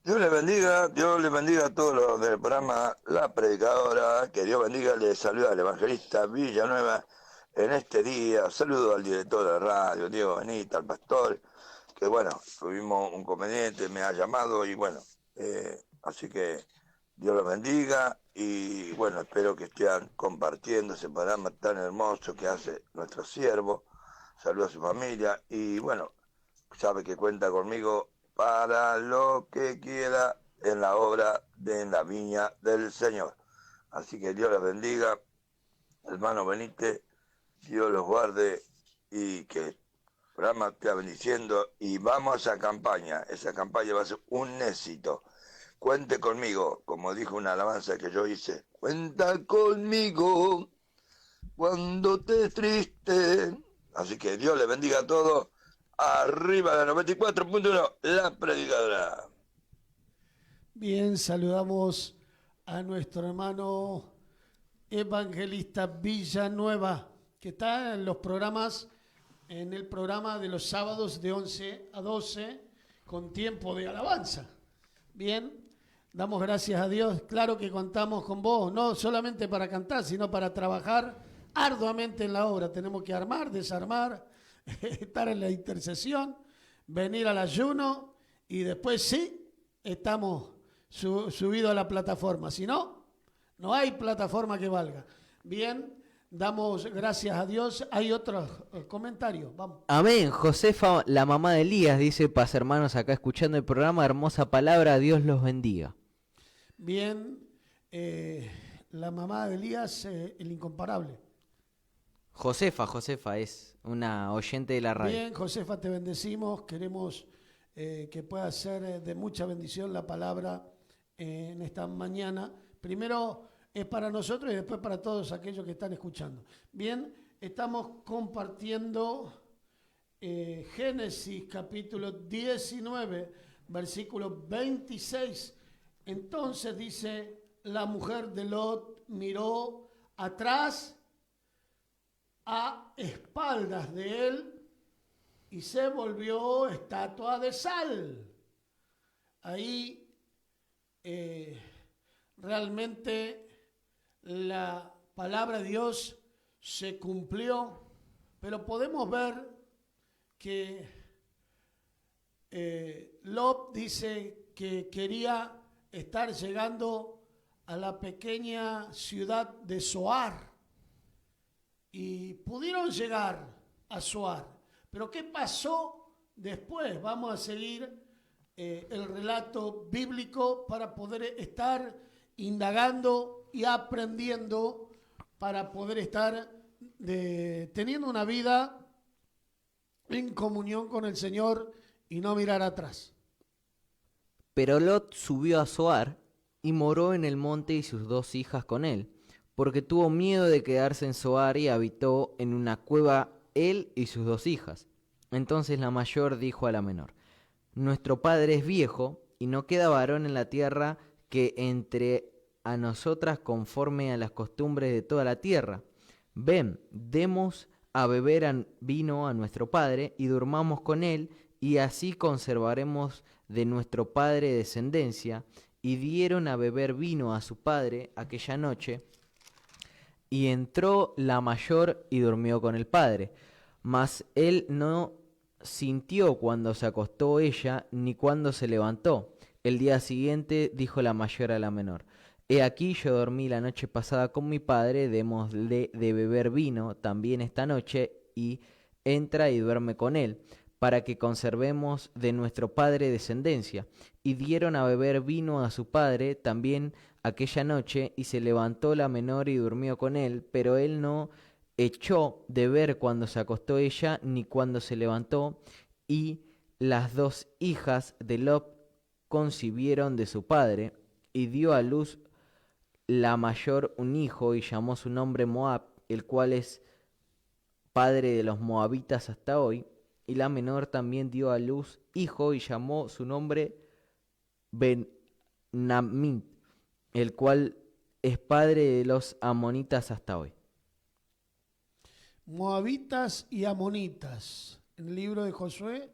G: Dios les bendiga a todos los del programa La Predicadora, que Dios bendiga, les saluda al evangelista Villanueva en este día. Saludo al director de radio, Diego Benita, al pastor, que bueno, tuvimos un conveniente, me ha llamado y bueno, así que Dios los bendiga y bueno, espero que estén compartiendo ese programa tan hermoso que hace nuestro siervo. Saludo a su familia y bueno, sabe que cuenta conmigo para lo que quiera en la obra de la viña del Señor. Así que Dios los bendiga, hermano Benítez, Dios los guarde y que el programa esté bendiciendo y vamos a esa campaña va a ser un éxito. Cuente conmigo, como dijo una alabanza que yo hice, cuenta conmigo cuando estés triste. Así que Dios les bendiga a todos. Arriba de 94.1, La Predicadora.
B: Bien, saludamos a nuestro hermano evangelista Villanueva, que está en los programas, en el programa de los sábados de 11 a 12, con tiempo de alabanza. Bien, damos gracias a Dios. Claro que contamos con vos, no solamente para cantar, sino para trabajar arduamente en la obra. Tenemos que armar, desarmar, estar en la intercesión, venir al ayuno y después sí, estamos subidos a la plataforma. Si no, no hay plataforma que valga. Bien, damos gracias a Dios. Hay otros comentarios, vamos.
C: Amén. Josefa, la mamá de Elías, dice: paz, hermanos, acá escuchando el programa, hermosa palabra, Dios los bendiga.
B: Bien, la mamá de Elías, el incomparable.
C: Josefa es una oyente de la radio.
B: Bien, Josefa, te bendecimos. Queremos que pueda ser de mucha bendición la palabra en esta mañana. Primero es para nosotros y después para todos aquellos que están escuchando. Bien, estamos compartiendo Génesis capítulo 19, versículo 26. Entonces dice la mujer de Lot miró atrás a espaldas de él y se volvió estatua de sal. Ahí realmente la palabra de Dios se cumplió, pero podemos ver que Lot dice que quería estar llegando a la pequeña ciudad de Zoar y pudieron llegar a Zoar. Pero ¿qué pasó después? Vamos a seguir el relato bíblico para poder estar indagando y aprendiendo, para poder estar teniendo una vida en comunión con el Señor y no mirar atrás.
C: Pero Lot subió a Zoar y moró en el monte y sus 2 hijas con él, porque tuvo miedo de quedarse en Zoar y habitó en una cueva él y sus 2 hijas. Entonces la mayor dijo a la menor: nuestro padre es viejo y no queda varón en la tierra que entre a nosotras conforme a las costumbres de toda la tierra. Ven, demos a beber vino a nuestro padre y durmamos con él, y así conservaremos de nuestro padre descendencia. Y dieron a beber vino a su padre aquella noche, y entró la mayor y durmió con el padre. Mas él no sintió cuando se acostó ella, ni cuando se levantó. El día siguiente dijo la mayor a la menor: he aquí, yo dormí la noche pasada con mi padre, démosle de beber vino también esta noche, y entra y duerme con él, para que conservemos de nuestro padre descendencia. Y dieron a beber vino a su padre también aquella noche, y se levantó la menor y durmió con él, pero él no echó de ver cuando se acostó ella, ni cuando se levantó. Y las 2 hijas de Lot concibieron de su padre, y dio a luz la mayor un hijo, y llamó su nombre Moab, el cual es padre de los moabitas hasta hoy. Y la menor también dio a luz hijo, y llamó su nombre Ben-Namit, el cual es padre de los amonitas hasta hoy.
B: Moabitas y amonitas. En el libro de Josué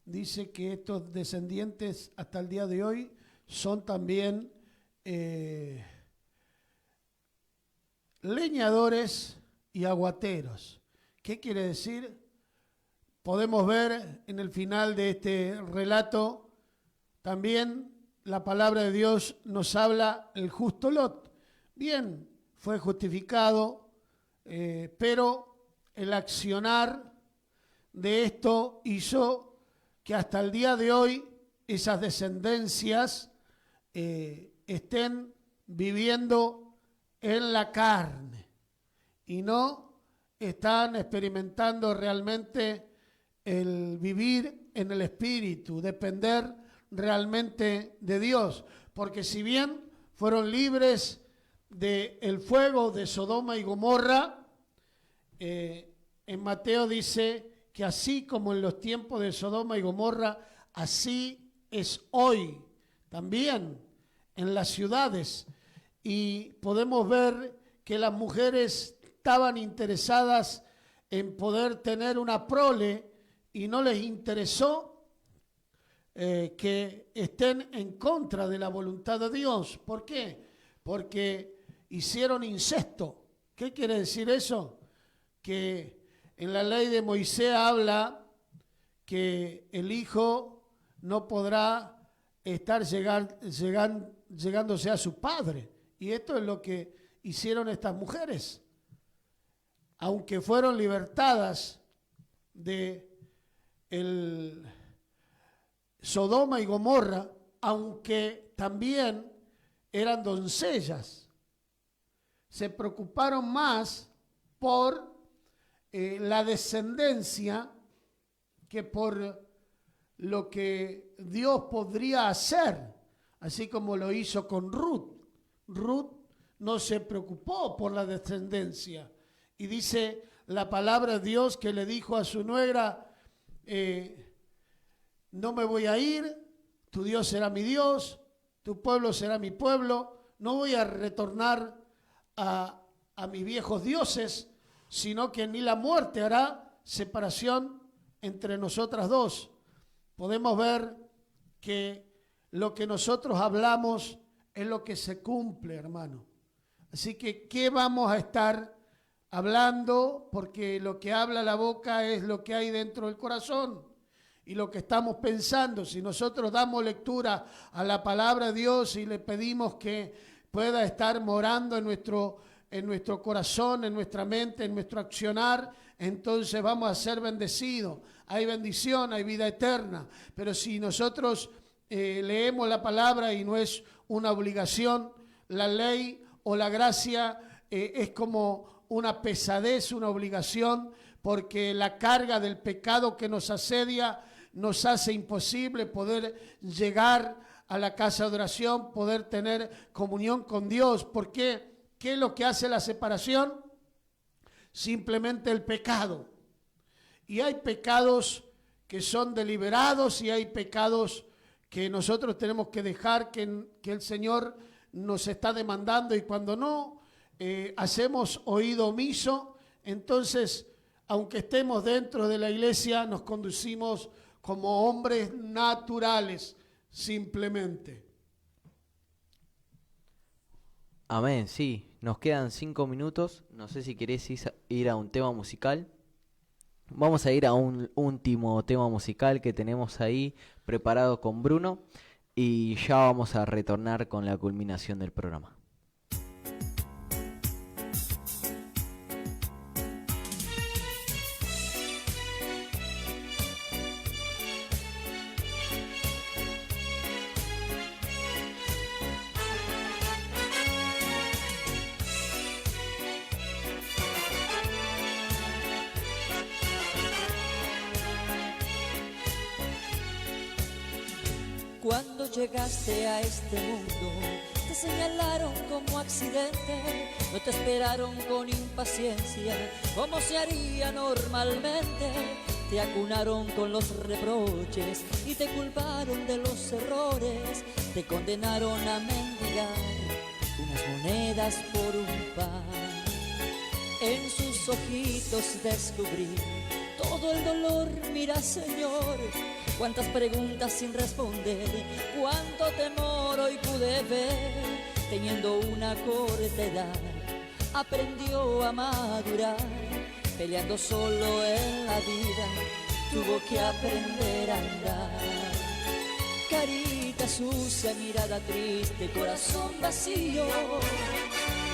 B: dice que estos descendientes hasta el día de hoy son también leñadores y aguateros. ¿Qué quiere decir? Podemos ver en el final de este relato también la palabra de Dios nos habla el justo Lot. Bien, fue justificado, pero el accionar de esto hizo que hasta el día de hoy esas descendencias estén viviendo en la carne y no están experimentando realmente el vivir en el Espíritu, depender realmente de Dios. Porque si bien fueron libres del fuego de Sodoma y Gomorra, en Mateo dice que así como en los tiempos de Sodoma y Gomorra, así es hoy también en las ciudades. Y podemos ver que las mujeres estaban interesadas en poder tener una prole y no les interesó que estén en contra de la voluntad de Dios. ¿Por qué? Porque hicieron incesto. ¿Qué quiere decir eso? Que en la ley de Moisés habla que el hijo no podrá estar llegándose a su padre. Y esto es lo que hicieron estas mujeres. Aunque fueron libertadas de el Sodoma y Gomorra, aunque también eran doncellas, se preocuparon más por la descendencia que por lo que Dios podría hacer, así como lo hizo con Ruth. Ruth no se preocupó por la descendencia, y dice la palabra de Dios que le dijo a su nuera: no me voy a ir, tu Dios será mi Dios, tu pueblo será mi pueblo, no voy a retornar a mis viejos dioses, sino que ni la muerte hará separación entre nosotras dos. Podemos ver que lo que nosotros hablamos es lo que se cumple, hermano. Así que, ¿qué vamos a estar hablando? Porque lo que habla la boca es lo que hay dentro del corazón y lo que estamos pensando. Si nosotros damos lectura a la palabra de Dios y le pedimos que pueda estar morando en nuestro corazón, en nuestra mente, en nuestro accionar, entonces vamos a ser bendecidos. Hay bendición, hay vida eterna. Pero si nosotros leemos la palabra y no es una obligación, la ley o la gracia es como una pesadez, una obligación, porque la carga del pecado que nos asedia nos hace imposible poder llegar a la casa de oración, poder tener comunión con Dios. ¿Por qué? ¿Qué es lo que hace la separación? Simplemente el pecado. Y hay pecados que son deliberados y hay pecados que nosotros tenemos que dejar que el Señor nos está demandando, y cuando no hacemos oído omiso, entonces, aunque estemos dentro de la iglesia, nos conducimos como hombres naturales, simplemente.
C: Amén, sí. Nos quedan 5 minutos. No sé si querés ir a un tema musical. Vamos a ir a un último tema musical que tenemos ahí preparado con Bruno. Y ya vamos a retornar con la culminación del programa.
H: Cuando llegaste a este mundo, te señalaron como accidente, no te esperaron con impaciencia, como se haría normalmente. Te acunaron con los reproches y te culparon de los errores, te condenaron a mendigar unas monedas por un pan. En sus ojitos descubrí todo el dolor, mira Señor, cuántas preguntas sin responder, cuánto temor hoy pude ver. Teniendo una corta edad, aprendió a madurar, peleando solo en la vida, tuvo que aprender a andar. Carita sucia, mirada triste, corazón vacío,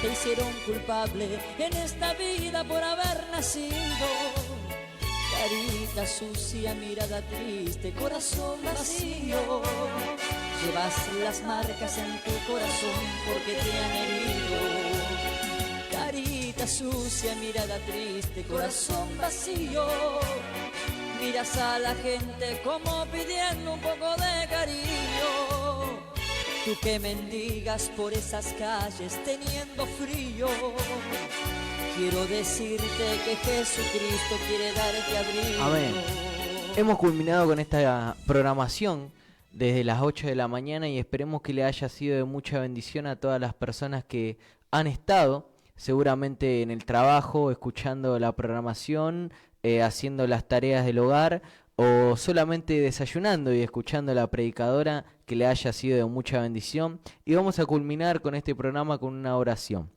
H: te hicieron culpable en esta vida por haber nacido. Carita sucia, mirada triste, corazón vacío, llevas las marcas en tu corazón porque te han herido. Carita sucia, mirada triste, corazón vacío, miras a la gente como pidiendo un poco de cariño. Tú que mendigas por esas calles teniendo frío, quiero decirte que Jesucristo quiere darte abrigo.
C: Amén. Hemos culminado con esta programación desde las 8 de la mañana y esperemos que le haya sido de mucha bendición a todas las personas que han estado seguramente en el trabajo, escuchando la programación, haciendo las tareas del hogar o solamente desayunando y escuchando a la predicadora, que le haya sido de mucha bendición. Y vamos a culminar con este programa con una oración.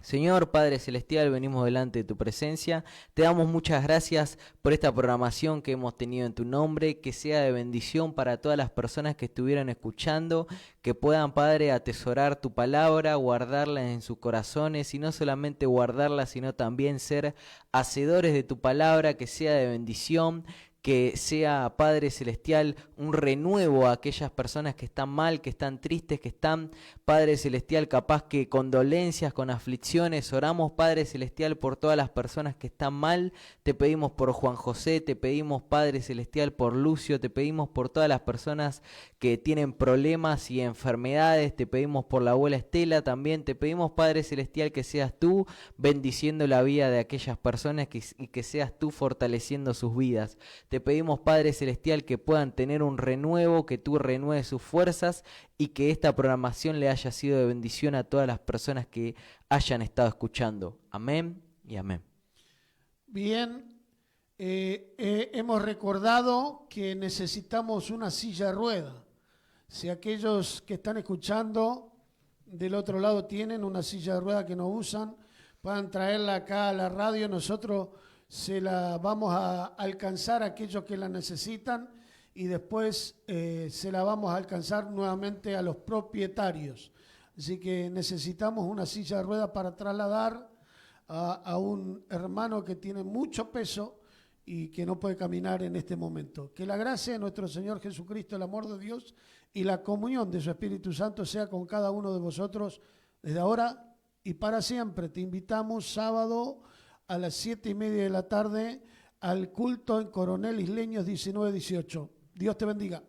C: Señor Padre Celestial, venimos delante de tu presencia, te damos muchas gracias por esta programación que hemos tenido en tu nombre, que sea de bendición para todas las personas que estuvieran escuchando, que puedan, Padre, atesorar tu palabra, guardarla en sus corazones y no solamente guardarla, sino también ser hacedores de tu palabra, que sea de bendición, que sea, Padre Celestial, un renuevo a aquellas personas que están mal, que están tristes, que están, Padre Celestial, capaz que con dolencias, con aflicciones. Oramos, Padre Celestial, por todas las personas que están mal. Te pedimos por Juan José, te pedimos, Padre Celestial, por Lucio, te pedimos por todas las personas que tienen problemas y enfermedades, te pedimos por la abuela Estela también, te pedimos, Padre Celestial, que seas tú bendiciendo la vida de aquellas personas y que seas tú fortaleciendo sus vidas. Te pedimos, Padre Celestial, que puedan tener un renuevo, que tú renueves sus fuerzas y que esta programación le haya sido de bendición a todas las personas que hayan estado escuchando. Amén y amén.
B: Bien, hemos recordado que necesitamos una silla de ruedas. Si aquellos que están escuchando del otro lado tienen una silla de ruedas que no usan, puedan traerla acá a la radio. Nosotros se la vamos a alcanzar a aquellos que la necesitan y después se la vamos a alcanzar nuevamente a los propietarios. Así que necesitamos una silla de ruedas para trasladar a un hermano que tiene mucho peso y que no puede caminar en este momento. Que la gracia de nuestro Señor Jesucristo, el amor de Dios y la comunión de su Espíritu Santo sea con cada uno de vosotros desde ahora y para siempre. Te invitamos sábado a las 7:30 de la tarde al culto en Coronel Isleños 1918. Dios te bendiga.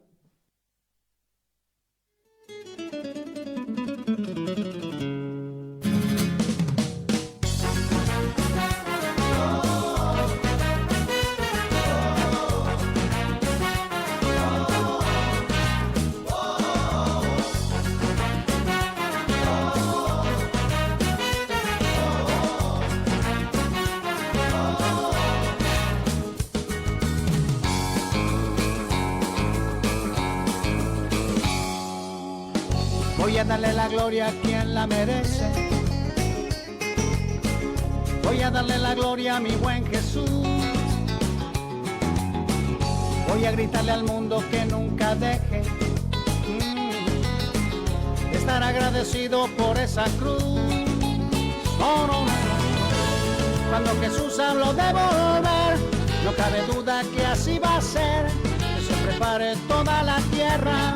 A: Voy a darle la gloria a quien la merece. Voy a darle la gloria a mi buen Jesús. Voy a gritarle al mundo que nunca deje de estar agradecido por esa cruz. No, no, no. Cuando Jesús habló de volver, no cabe duda que así va a ser. Que se prepare toda la tierra.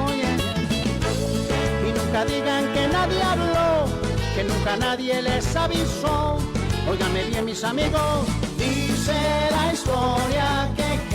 A: Oye, y nunca digan que nadie habló, que nunca nadie les avisó. Óiganme bien, mis amigos, dice la historia que